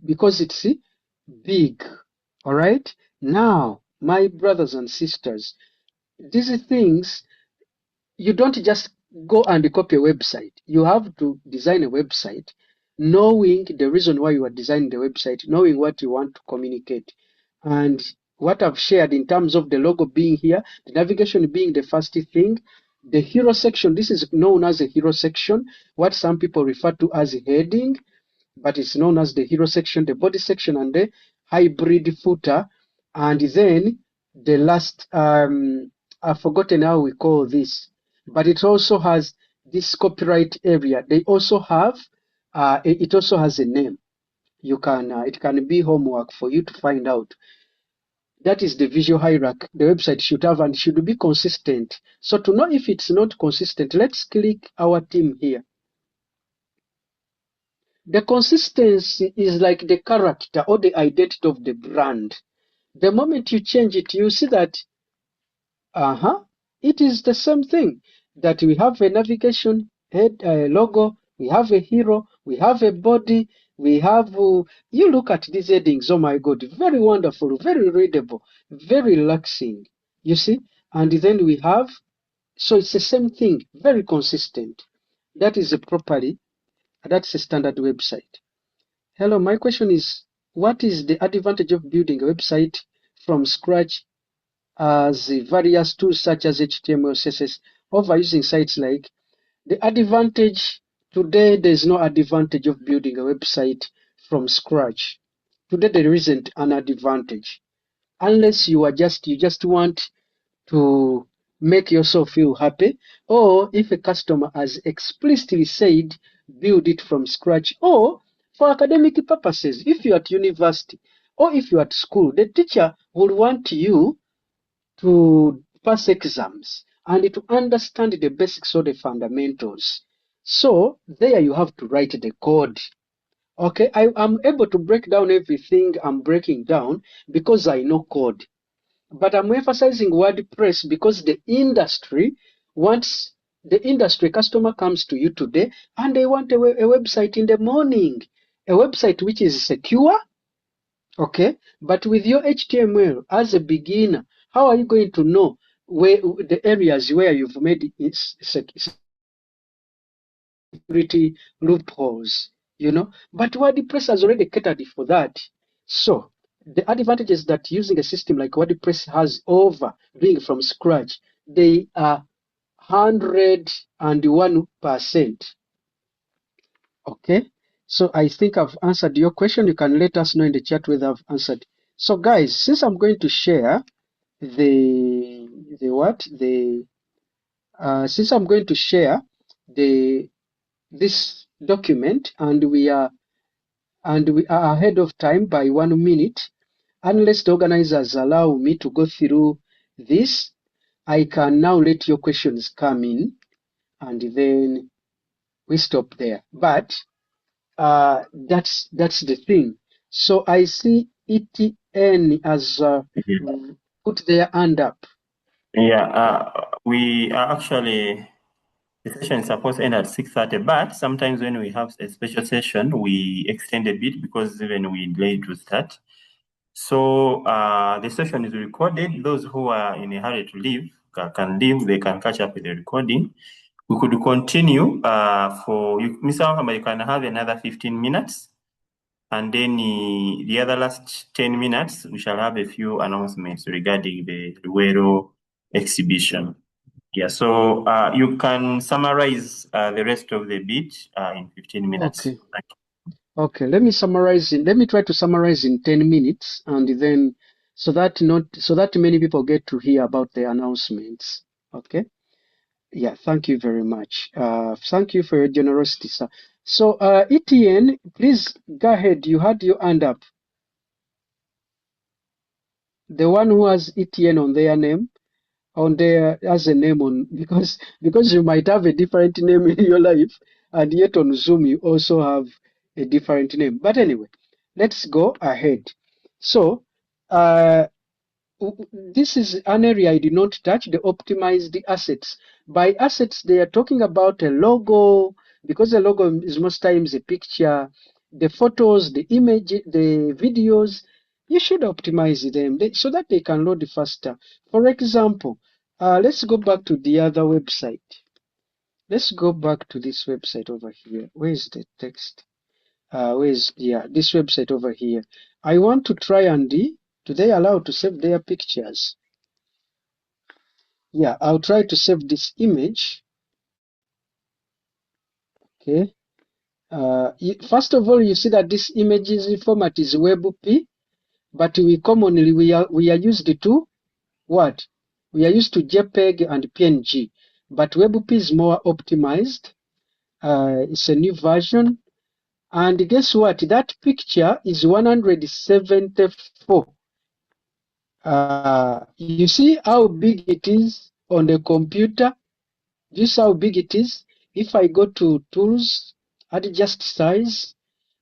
because it's big. All right, now, my brothers and sisters, these things, you don't just go and copy a website. You have to design a website knowing the reason why you are designing the website, knowing what you want to communicate. And what I've shared in terms of the logo being here, the navigation being the first thing, the hero section, this is known as a hero section, what some people refer to as a heading, but it's known as the hero section, the body section, and the hybrid footer. And then the last, I've forgotten how we call this, but it also has this copyright area. They also have, it also has a name. You can, it can be homework for you to find out. That is the visual hierarchy the website should have and should be consistent. So to know if it's not consistent, let's click our team here. The consistency is like the character or the identity of the brand. The moment you change it, you see that, it is the same thing. That we have a navigation head logo, we have a hero, we have a body, we have. You look at these headings. Oh my God, very wonderful, very readable, very relaxing. You see, and then we have. So it's the same thing, very consistent. That is a properly. That's a standard website. Hello, my question is, what is the advantage of building a website from scratch as various tools such as HTML, CSS, over using sites like? The advantage today, there's no advantage of building a website from scratch. Today, there isn't an advantage unless you just want to make yourself feel happy, or if a customer has explicitly said build it from scratch, or for academic purposes, if you're at university or if you're at school, the teacher will want you to pass exams and to understand the basics or the fundamentals. So there you have to write the code. Okay, I'm able to break down everything I'm breaking down because I know code. But I'm emphasizing WordPress because the industry wants, the industry customer comes to you today and they want a website in the morning, a website which is secure. Okay, but with your HTML as a beginner, how are you going to know where the areas where you've made security loopholes, But WordPress has already catered for that. So the advantage is that using a system like WordPress has over doing from scratch, they are 101%. Okay, so I think I've answered your question. You can let us know in the chat whether I've answered. So guys, since I'm going to share since I'm going to share this document and we are ahead of time by 1 minute, unless the organizers allow me to go through this, I can now let your questions come in, and then we stop there. But that's the thing. So I see ETN as put their hand up. Yeah, we are actually, the session is supposed to end at 6:30, but sometimes when we have a special session, we extend a bit because even we delay to start. So the session is recorded. Those who are in a hurry to leave can leave. They can catch up with the recording. We could continue for you, Mr. Wakamba, you can have another 15 minutes. And then the other last 10 minutes, we shall have a few announcements regarding the Luwero exhibition. Yeah, so you can summarize the rest of the bit in 15 minutes. Okay. Okay, let me try to summarize in 10 minutes, and then so that many people get to hear about the announcements. Okay. Yeah, thank you very much. Thank you for your generosity, sir. So, ETN, please go ahead. You had your hand up. The one who has ETN on their name, as a name on, because you might have a different name in your life, and yet on Zoom you also have a different name. But anyway, let's go ahead. So, this is an area I did not touch, the optimized assets. By assets, they are talking about a logo, because the logo is most times a picture, the photos, the image, the videos. You should optimize them so that they can load faster. For example, let's go back to the other website. Let's go back to this website over here. Where is the text? This website over here. I want to try and do they allow to save their pictures? Yeah, I'll try to save this image. Okay. First of all, you see that this image's format is WebP, but we are used to what? We are used to JPEG and PNG, but WebP is more optimized. It's a new version. And guess what? That picture is 174. You see how big it is on the computer? This is how big it is. If I go to tools, adjust size,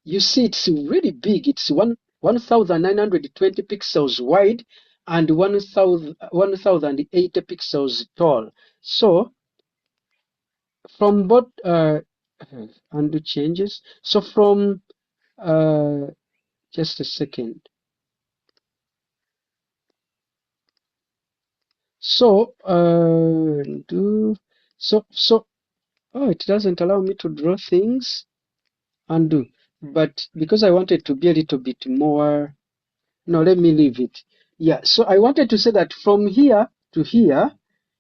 you see it's really big. It's 1920 pixels wide and 1080 pixels tall. So from both undo changes. So from just a second. So undo. So oh, it doesn't allow me to draw things. Undo. But because I wanted to be a little bit more, no, let me leave it. Yeah, so I wanted to say that from here to here,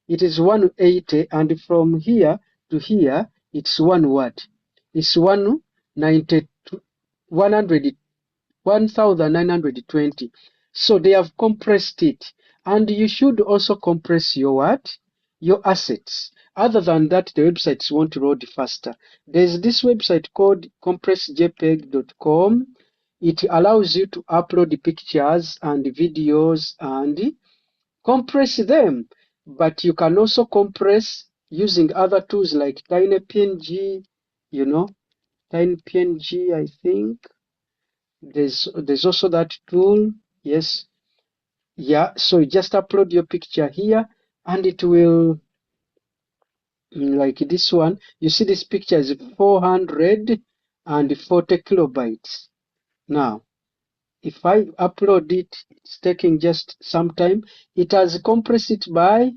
it is 180, and from here to here, it's 1920. So they have compressed it. And you should also compress your what? Your assets. Other than that, the websites won't load faster. There's this website called compressjpeg.com. It allows you to upload pictures and videos and compress them. But you can also compress using other tools like TinyPNG, TinyPNG, I think. There's also that tool. Yes. Yeah, so you just upload your picture here and it will, like this one, you see this picture is 440 kilobytes. Now, if I upload it, it's taking just some time. It has compressed it by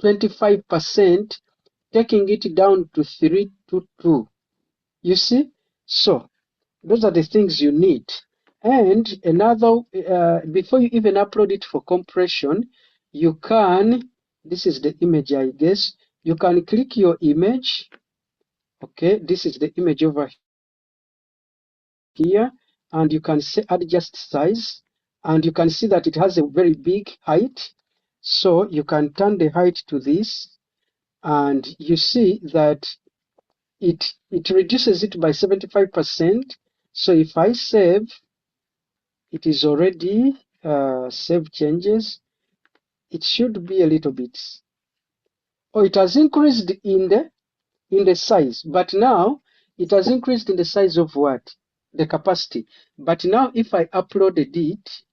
25%, taking it down to 322. You see? So, those are the things you need. And another, before you even upload it for compression, you can, this is the image, I guess, you can click your image. Okay, this is the image over here, and you can say adjust size, and you can see that it has a very big height. So you can turn the height to this, and you see that it reduces it by 75%. So if I save, it is already save changes. It should be a little bit. Oh, it has increased in the size, but now it has increased in the size of what? The capacity. But now if I uploaded it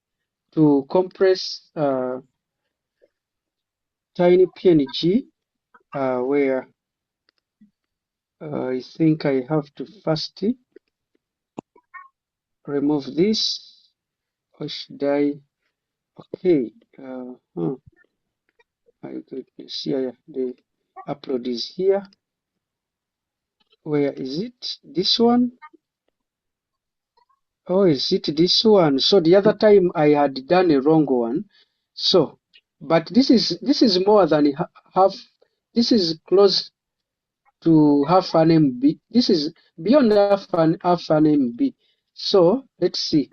to compress tiny PNG, where I think I have to first remove this, or should I? Okay, my goodness, yeah, the upload is here. Where is it? This one? Oh, is it this one? So the other time I had done a wrong one. So, but this is more than half. This is close to half an MB. This is beyond half an MB. So let's see.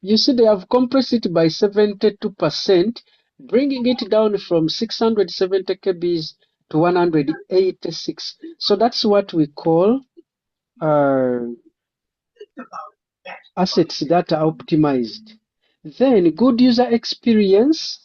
You see, they have compressed it by 72%, bringing it down from 670 kbs to 186. So that's what we call assets that are optimized. Then good user experience.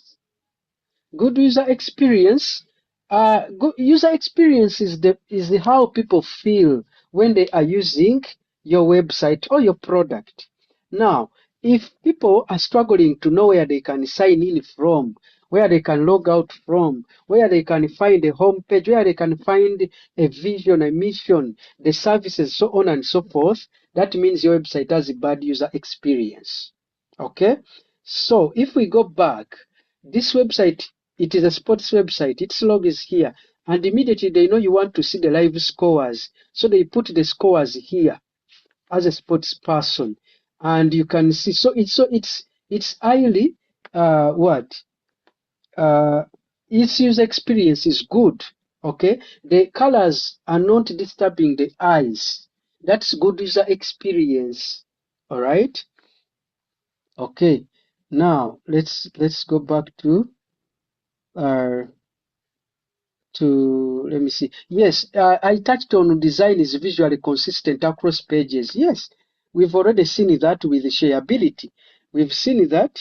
Good user experience. Good user experience is the how people feel when they are using your website or your product. Now, if people are struggling to know where they can sign in from, where they can log out from, where they can find a home page, where they can find a vision, a mission, the services, so on and so forth, that means your website has a bad user experience. Okay? So if we go back, this website, it is a sports website, its log is here, and immediately they know you want to see the live scores. So they put the scores here as a sports person, and you can see. So it's highly its user experience is good. Okay, the colors are not disturbing the eyes. That's good user experience. All right. Okay. Now let's go back to let me see. Yes, I touched on design is visually consistent across pages. Yes, we've already seen that with shareability. We've seen that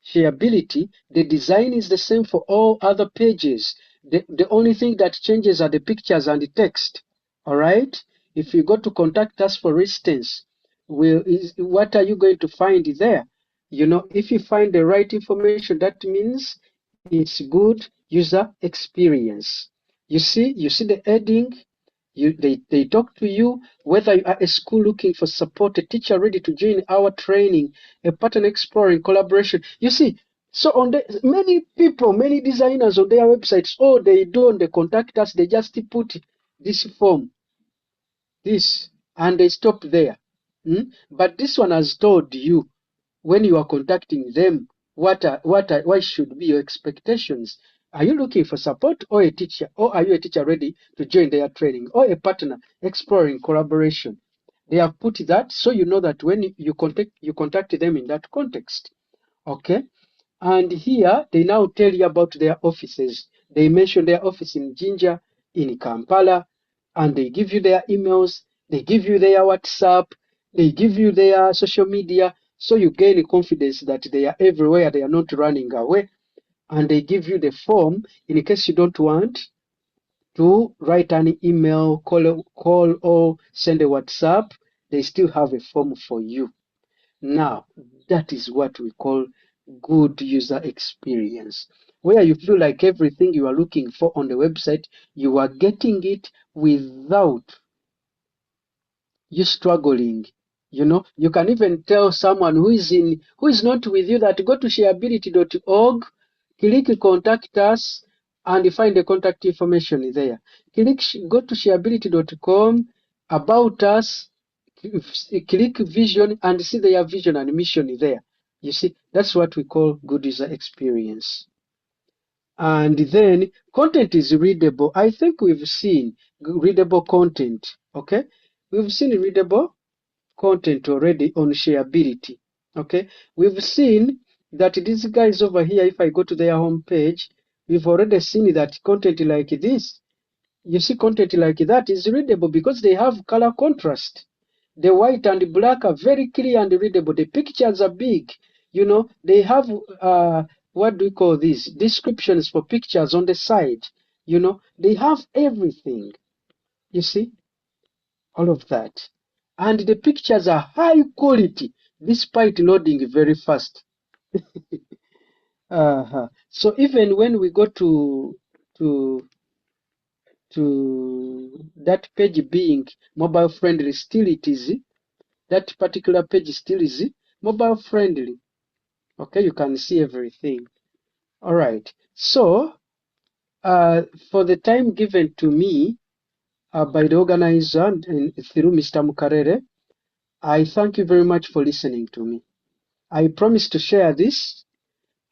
shareability, the design is the same for all other pages. The only thing that changes are the pictures and the text. All right. If you go to contact us, for instance, what are you going to find there? You know, if you find the right information, that means it's good user experience. You see the heading, they talk to you, whether you are a school looking for support, a teacher ready to join our training, a partner exploring collaboration. You see, so on the many people, many designers on their websites, all they do on the contact us, they just put this form, this, and they stop there. But this one has told you when you are contacting them, what should be your expectations? Are you looking for support or a teacher, or are you a teacher ready to join their training, or a partner exploring collaboration? They have put that so you know that when you contact them in that context. Okay, and here they now tell you about their offices. They mention their office in Jinja, in Kampala, and they give you their emails, they give you their WhatsApp, they give you their social media, so you gain confidence that they are everywhere, they are not running away. And they give you the form in case you don't want to write an email, call or send a WhatsApp, they still have a form for you. Now, that is what we call good user experience, where you feel like everything you are looking for on the website, you are getting it without you struggling. You know, you can even tell someone who is not with you that go to shareability.org, click contact us, and find the contact information there. Go to shareability.com, about us, click vision and see their vision and mission there. You see, that's what we call good user experience. And then content is readable. I think we've seen readable content. Okay, we've seen readable content already on shareability. Okay, we've seen that these guys over here, if I go to their home page, we've already seen that content like this. You see, content like that is readable because they have color contrast. The white and black are very clear and readable. The pictures are big. You know, they have, what do we call these? Descriptions for pictures on the side. You know, they have everything. You see? All of that. And the pictures are high quality despite loading very fast. So even when we go to that page being mobile friendly, still it is, that particular page still is mobile friendly. Okay, you can see everything. All right. So for the time given to me by the organizer and through Mr. Mukarere, I thank you very much for listening to me. I promise to share this,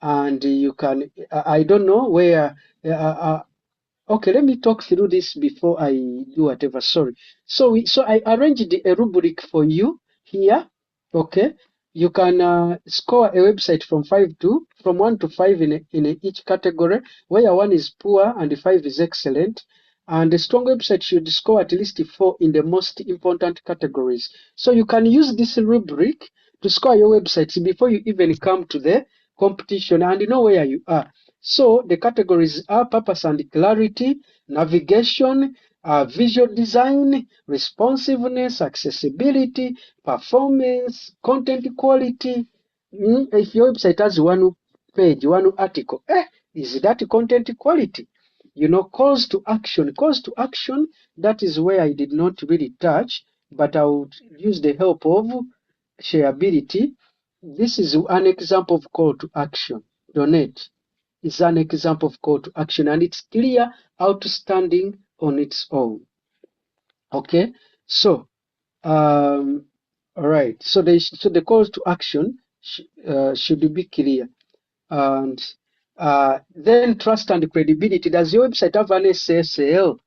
and you can. I don't know where. Okay, let me talk through this before I do whatever. Sorry. So I arranged a rubric for you here. Okay, you can score a website from 1 to 5 in each category, where 1 is poor and 5 is excellent. And a strong website should score at least 4 in the most important categories. So you can use this rubric to score your websites before you even come to the competition and know where you are. So the categories are purpose and clarity, navigation, visual design, responsiveness, accessibility, performance, content quality. If your website has one page, one article, is that content quality? You know, calls to action. Calls to action, that is where I did not really touch, but I would use the help of shareability. This is an example of call to action. Donate is an example of call to action, and it's clear, outstanding on its own. Okay, so all right, so the call to action should be clear, and then trust and credibility. Does your website have an SSL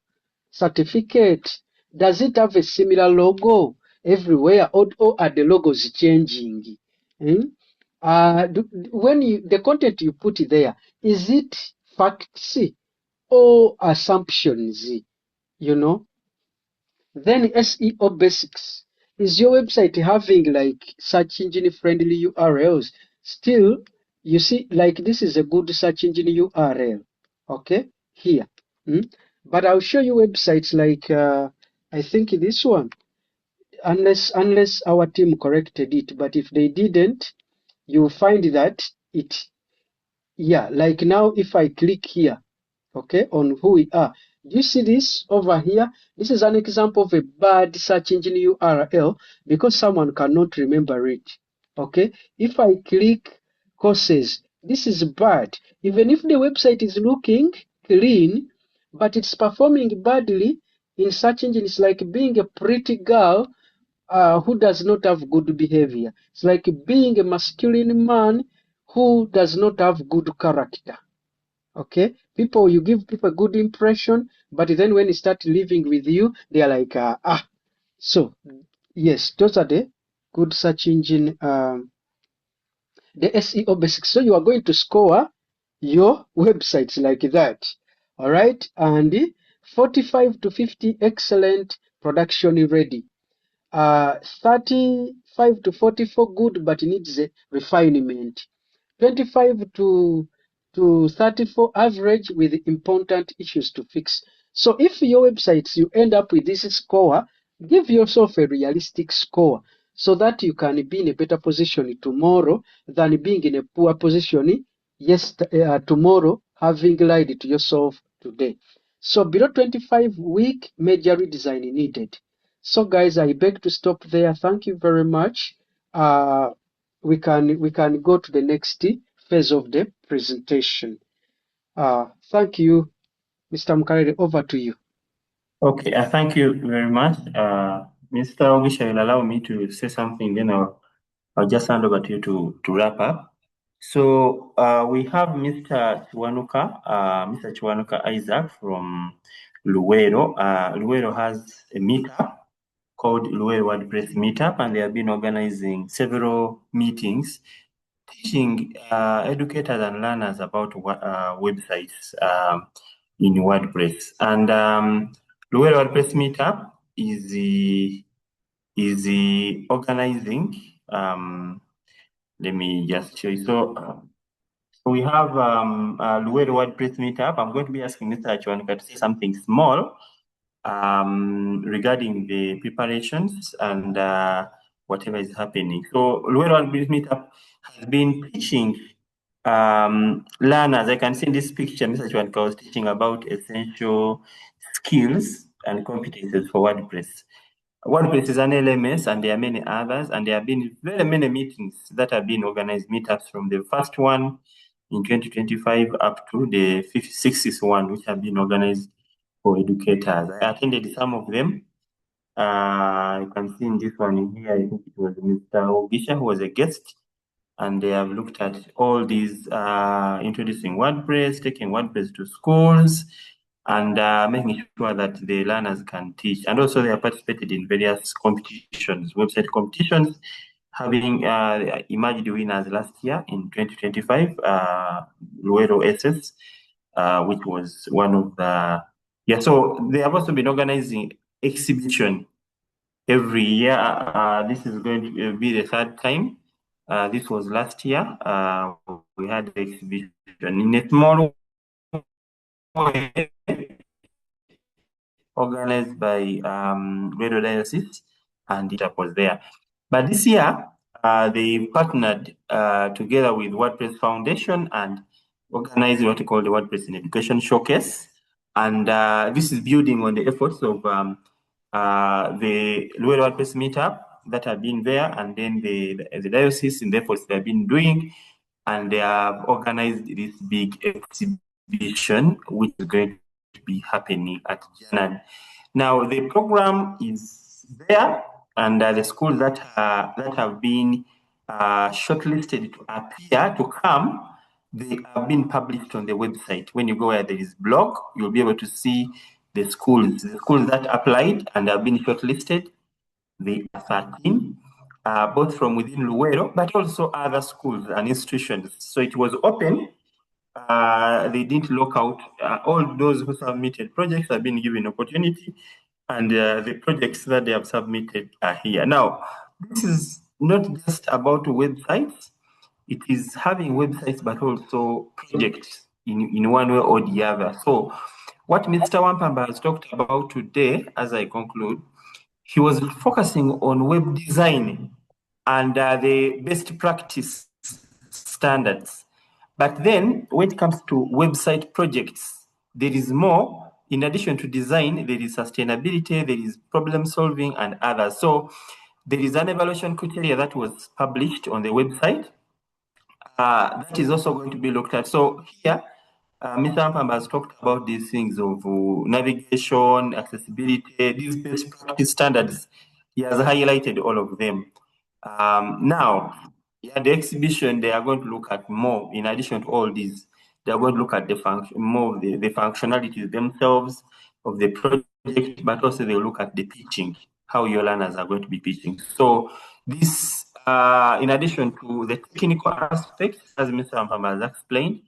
certificate? Does it have a similar logo everywhere, or are the logos changing? When the content you put there, is it facts or assumptions? You know, then SEO basics. Is your website having like search engine friendly URLs? Still, you see, like this is a good search engine URL. Okay, here. But I'll show you websites like I think this one, unless our team corrected it. But if they didn't, you'll find that it, yeah, like now if I click here, okay, on who we are. Do you see this over here? This is an example of a bad search engine URL because someone cannot remember it. Okay, if I click courses, this is bad. Even if the website is looking clean, but it's performing badly in search engine, it's like being a pretty girl who does not have good behavior. It's like being a masculine man who does not have good character. Okay, you give people a good impression, but then when they start living with you, they are like, So, yes, those are the good search engine, the SEO basics. So you are going to score your websites like that. All right, and 45 to 50 excellent, production ready. 35 to 44 good, but needs a refinement. 25 to 34 average with important issues to fix. So if your websites you end up with this score, give yourself a realistic score so that you can be in a better position tomorrow than being in a poor position tomorrow, having lied to yourself today. So below 25 week major redesign needed. So guys, I beg to stop there. Thank you very much. We can go to the next phase of the presentation. Thank you, Mr. Mukarere. Over to you. Okay, thank you very much. Mr. Ogisha will allow me to say something, then I'll just hand over to you to wrap up. So we have Mr. Chiwanuka Isaac from Luwero. Luwero has a meetup called Luwero WordPress Meetup, and they have been organizing several meetings teaching educators and learners about websites in WordPress. And Luwero WordPress Meetup is is organizing. Let me just show you. So we have Luweero WordPress Meetup. I'm going to be asking Mr. Chwanika to say something small regarding the preparations and whatever is happening. So Luweero WordPress Meetup has been teaching learners. I can see in this picture, Mr. Chwanika was teaching about essential skills and competencies for WordPress. WordPress is an LMS, and there are many others, and there have been very many meetings that have been organized, meetups from the first one in 2025 up to the 60th one, which have been organized for educators. I attended some of them. You can see in this one here, I think it was Mr. Ogisha who was a guest, and they have looked at all these introducing WordPress, taking WordPress to schools, and making sure that the learners can teach. And also they have participated in various competitions, website competitions, having emerged winners last year in 2025, Luweero SS, which was one of the, so they have also been organizing exhibition every year. This is going to be the third time. This was last year. We had the exhibition in a small way, organized by Radio Diocese, and it was there. But this year, they partnered together with WordPress Foundation and organized what we call the WordPress in Education Showcase. And this is building on the efforts of the Luweero WordPress Meetup that have been there, and then the diocese in the efforts they have been doing, and they have organized this big exhibition, which is going to be happening at Janan. Now, the program is there, and the schools that have been shortlisted to appear to come, they have been published on the website. When you go where there is blog, you'll be able to see the schools that applied and have been shortlisted. They are 13, both from within Luweero, but also other schools and institutions. So it was open. They didn't lock out. All those who submitted projects have been given opportunity, and the projects that they have submitted are here. Now, this is not just about websites. It is having websites, but also projects in one way or the other. So what Mr. Wampamba has talked about today, as I conclude, he was focusing on web design and the best practice standards. But then when it comes to website projects, there is more. In addition to design, there is sustainability, there is problem solving, and others. So there is an evaluation criteria that was published on the website that is also going to be looked at. So here, Mr. Wampamba has talked about these things of navigation, accessibility, these best practice standards. He has highlighted all of them. Now, the exhibition, they are going to look at more. In addition to all these, they are going to look at the functionalities themselves of the project, but also they'll look at the pitching, how your learners are going to be pitching. So this, in addition to the technical aspects, as Mr. Wampamba has explained,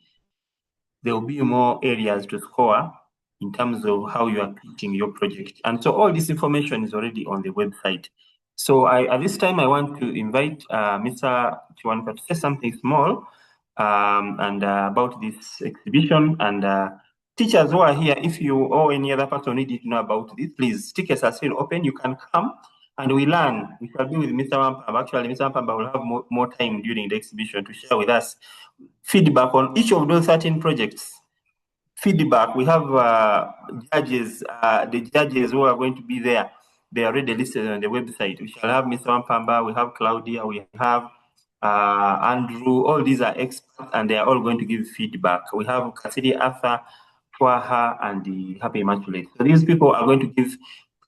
there will be more areas to score in terms of how you are pitching your project. And so all this information is already on the website. So at this time, I want to invite Mr. Chwanika to say something small and about this exhibition. And teachers who are here, if you or any other person needed to know about this, please, tickets are still open. You can come and we learn. We shall be with Mr. Wampamba. Actually, Mr. Wampamba will have more time during the exhibition to share with us feedback on each of those 13 projects. Feedback, we have judges, the judges who are going to be there, they are already listed on the website. We shall have Mr. Wampamba, we have Claudia, we have Andrew, all these are experts and they are all going to give feedback. We have Cassidy Arthur, Twaha, and the Happy Immaculate. So these people are going to give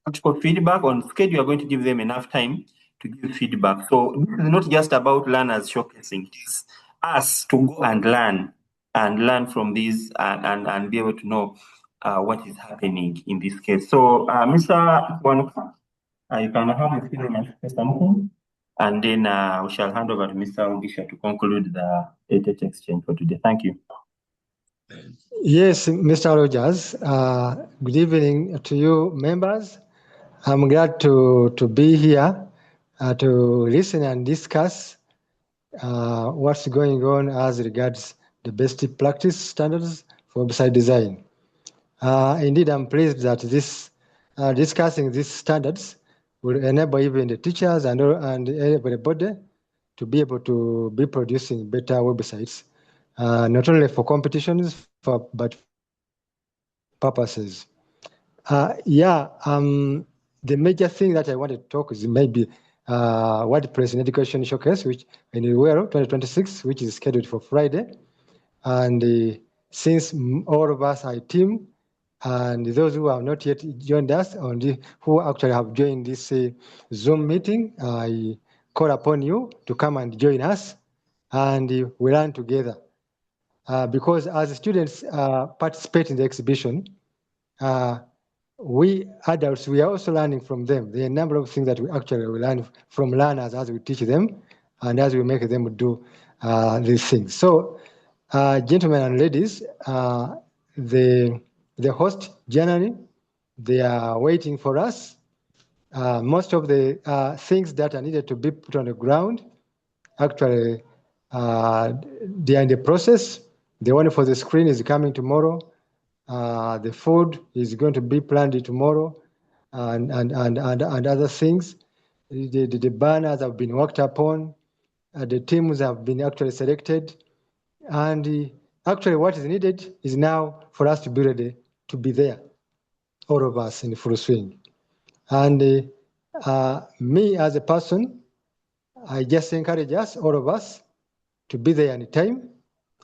practical feedback. On schedule, you are going to give them enough time to give feedback. So this is not just about learners showcasing, it is us to go and learn from these and be able to know what is happening in this case. So, Mr. Wanuka, you can have a few minutes to say something, and then we shall hand over to Mr. Ogisha to conclude the data exchange for today. Thank you. Yes, Mr. Rogers. Good evening to you, members. I'm glad to be here to listen and discuss what's going on as regards the best practice standards for website design. Indeed, I'm pleased that this discussing these standards will enable even the teachers and everybody to be able to be producing better websites, not only for competitions, but purposes. The major thing that I want to talk is maybe WordPress in Education Showcase, which in Iwero 2026, which is scheduled for Friday. And since all of us are a team, and those who have not yet joined us, who actually have joined this Zoom meeting, I call upon you to come and join us, and we learn together. Because as students participate in the exhibition, we adults, we are also learning from them. There are a number of things that we actually learn from learners as we teach them and as we make them do these things. So, gentlemen and ladies, the host generally, they are waiting for us. Most of the things that are needed to be put on the ground, actually, they are in the process. The one for the screen is coming tomorrow. The food is going to be planned tomorrow, and other things. The banners have been worked upon. The teams have been actually selected, and actually what is needed is now for us to be ready to be there, all of us in full swing. And me as a person, I just encourage us, all of us, to be there anytime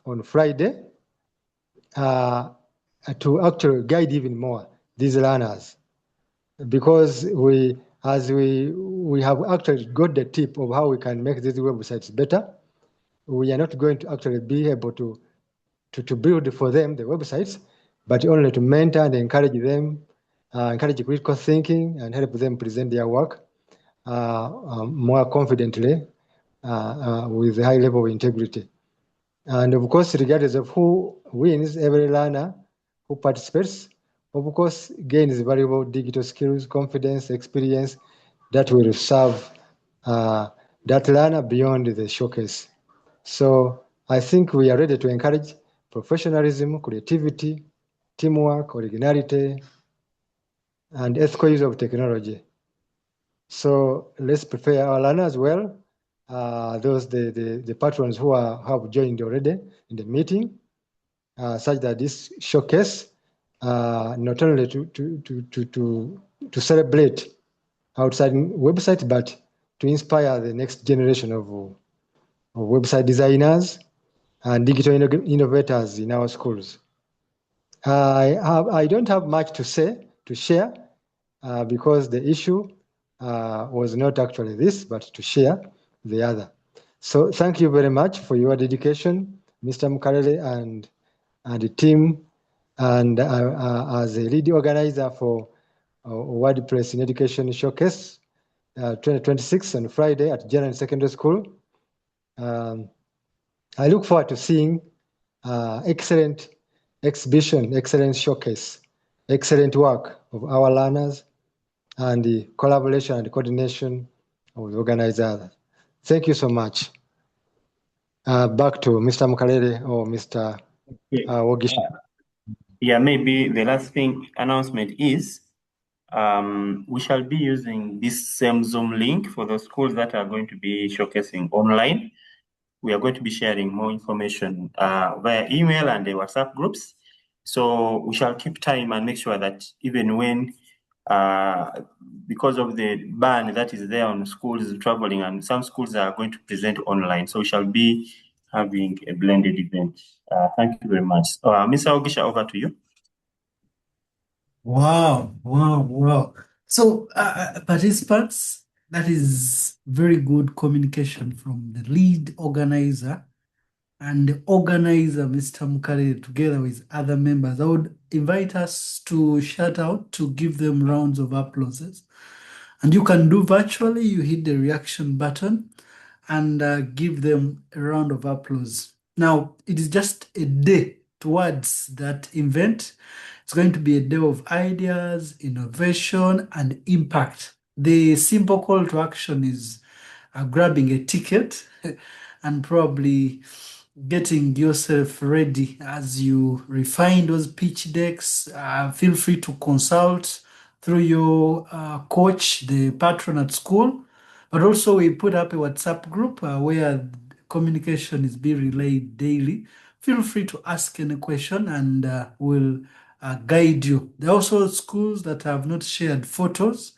on Friday to actually guide even more these learners, because we have actually got the tip of how we can make these websites better. We are not going to actually be able to build for them the websites, but only to mentor and encourage them, encourage critical thinking, and help them present their work more confidently with a high level of integrity. And of course, regardless of who wins, every learner who participates, of course, gains valuable digital skills, confidence, experience that will serve that learner beyond the showcase. So I think we are ready to encourage professionalism, creativity, teamwork, originality, and ethical use of technology. So let's prepare our learners well. Those the patrons who have joined already in the meeting, such that this showcase not only to celebrate outside websites, but to inspire the next generation of website designers and digital innovators in our schools. I don't have much to share because the issue was not actually this, but to share the other. So thank you very much for your dedication, Mr. Mukarele and the team, and as a lead organizer for WordPress in Education Showcase 2026 on Friday at General Secondary School. I look forward to seeing excellent exhibition, excellent showcase, excellent work of our learners, and the collaboration and the coordination of the organizers. Thank you so much. Back to Mr. Mukarele or Mr. Wogisha. Yeah, maybe the last thing announcement is we shall be using this same Zoom link for the schools that are going to be showcasing online. We are going to be sharing more information via email and the WhatsApp groups. So we shall keep time and make sure that even when, because of the ban that is there on schools traveling, and some schools are going to present online, so we shall be having a blended event. Thank you very much. Mr. Ogisha, over to you. Wow. So, participants, that is very good communication from the lead organizer and the organizer, Mr. Mukarele, together with other members. I would invite us to shout out, to give them rounds of applauses. And you can do virtually, you hit the reaction button and give them a round of applause. Now, it is just a day towards that event. It's going to be a day of ideas, innovation, and impact. The simple call to action is grabbing a ticket and probably getting yourself ready as you refine those pitch decks. Feel free to consult through your coach, the patron at school. But also, we put up a WhatsApp group where communication is being relayed daily. Feel free to ask any question and we'll guide you. There are also schools that have not shared photos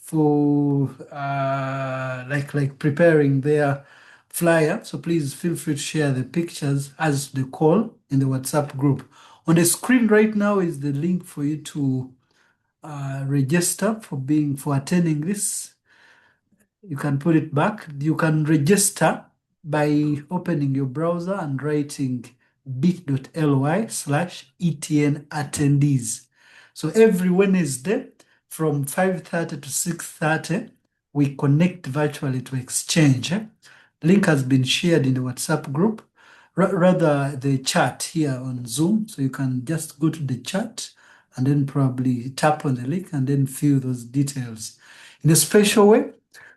for like preparing their flyer. So please feel free to share the pictures as they call in the WhatsApp group. On the screen right now is the link for you to register for attending this. You can put it back. You can register by opening your browser and writing bit.ly/ETN attendees. So every Wednesday from 5:30 to 6:30, we connect virtually to Exchange. Link has been shared in the WhatsApp group, rather the chat here on Zoom. So you can just go to the chat and then probably tap on the link and then fill those details. In a special way,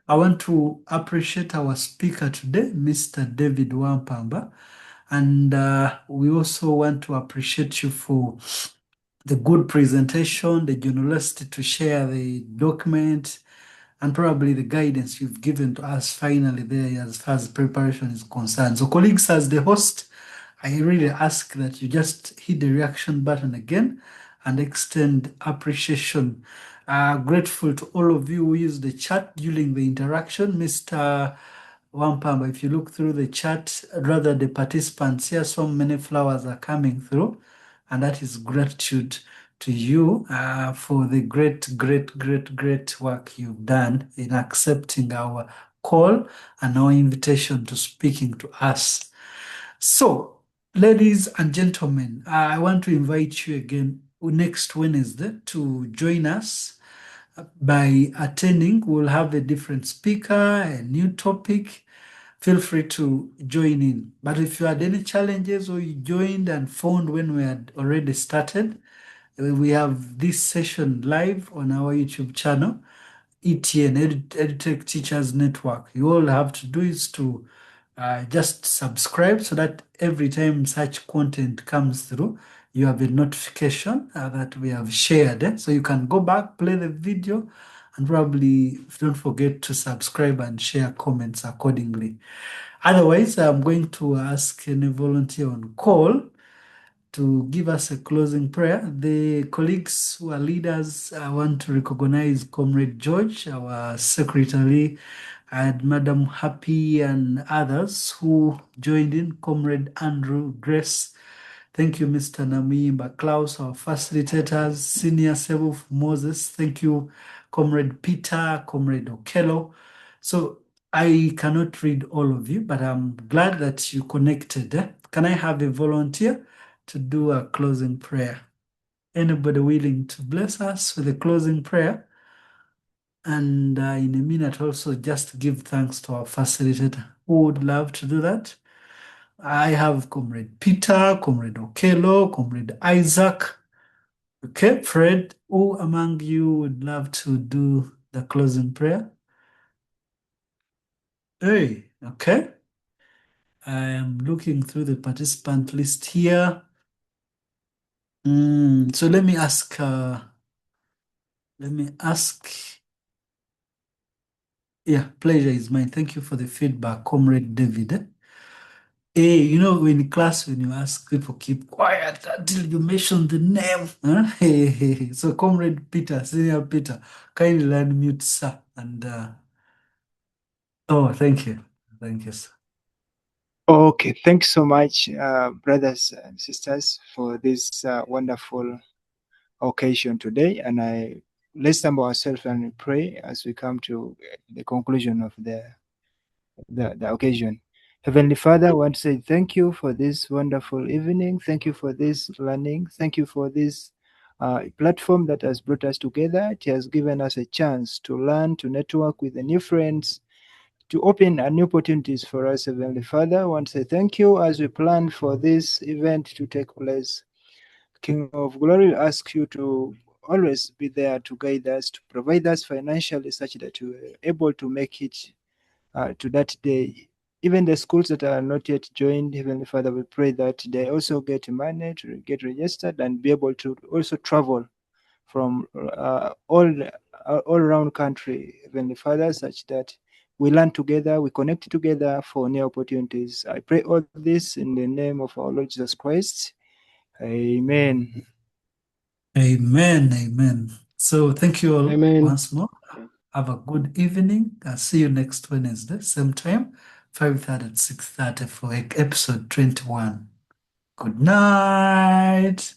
I want to appreciate our speaker today, Mr. David Wampamba. And we also want to appreciate you for the good presentation, the generosity to share the document, and probably the guidance you've given to us finally there as far as preparation is concerned. So colleagues, as the host, I really ask that you just hit the reaction button again and extend appreciation. Grateful to all of you who used the chat during the interaction. Mr. Wampamba, if you look through the chat, rather the participants here, so many flowers are coming through, and that is gratitude to you for the great work you've done in accepting our call and our invitation to speaking to us. So, ladies and gentlemen, I want to invite you again next Wednesday to join us by attending. We'll have a different speaker, a new topic. Feel free to join in. But if you had any challenges or you joined and found when we had already started, we have this session live on our YouTube channel, ETN, EdTech Teachers Network. You all have to do is to just subscribe so that every time such content comes through, you have a notification that we have shared. So you can go back, play the video, and probably don't forget to subscribe and share comments accordingly. Otherwise, I'm going to ask any volunteer on call to give us a closing prayer. The colleagues who are leaders, I want to recognize Comrade George, our secretary, and Madam Happy and others who joined in, Comrade Andrew, Grace. Thank you, Mr. Namimba, Klaus, our facilitators, Senior Sebuf Moses. Thank you, Comrade Peter, Comrade Okello. So I cannot read all of you, but I'm glad that you connected. Can I have a volunteer to do a closing prayer? Anybody willing to bless us with a closing prayer? And in a minute also just give thanks to our facilitator. Who would love to do that? I have Comrade Peter, Comrade Okello, Comrade Isaac. Okay, Fred, who among you would love to do the closing prayer? Hey, okay. I am looking through the participant list here. So let me ask, yeah, pleasure is mine. Thank you for the feedback, Comrade David. Hey, you know, in class, when you ask people, keep quiet until you mention the name. Huh? Hey. So, Comrade Peter, Senior Peter, kindly unmute, sir. And, oh, thank you. Thank you, sir. Okay, thanks so much, brothers and sisters, for this wonderful occasion today. And let's humble ourselves and pray as we come to the conclusion of the occasion. Heavenly Father, I want to say thank you for this wonderful evening. Thank you for this learning. Thank you for this platform that has brought us together. It has given us a chance to learn, to network with the new friends, to open new opportunities for us, Heavenly Father. I want to say thank you as we plan for this event to take place. King of Glory, we ask you to always be there to guide us, to provide us financially such that we are able to make it to that day. Even the schools that are not yet joined, Heavenly Father, we pray that they also get money to get registered and be able to also travel from all around country, Heavenly Father, such that we learn together, we connect together for new opportunities. I pray all this in the name of our Lord Jesus Christ. Amen. Amen. Amen. So thank you all Amen. once more. Have a good evening. I'll see you next Wednesday, same time, 5:30 and 6:30 for episode 21. Good night.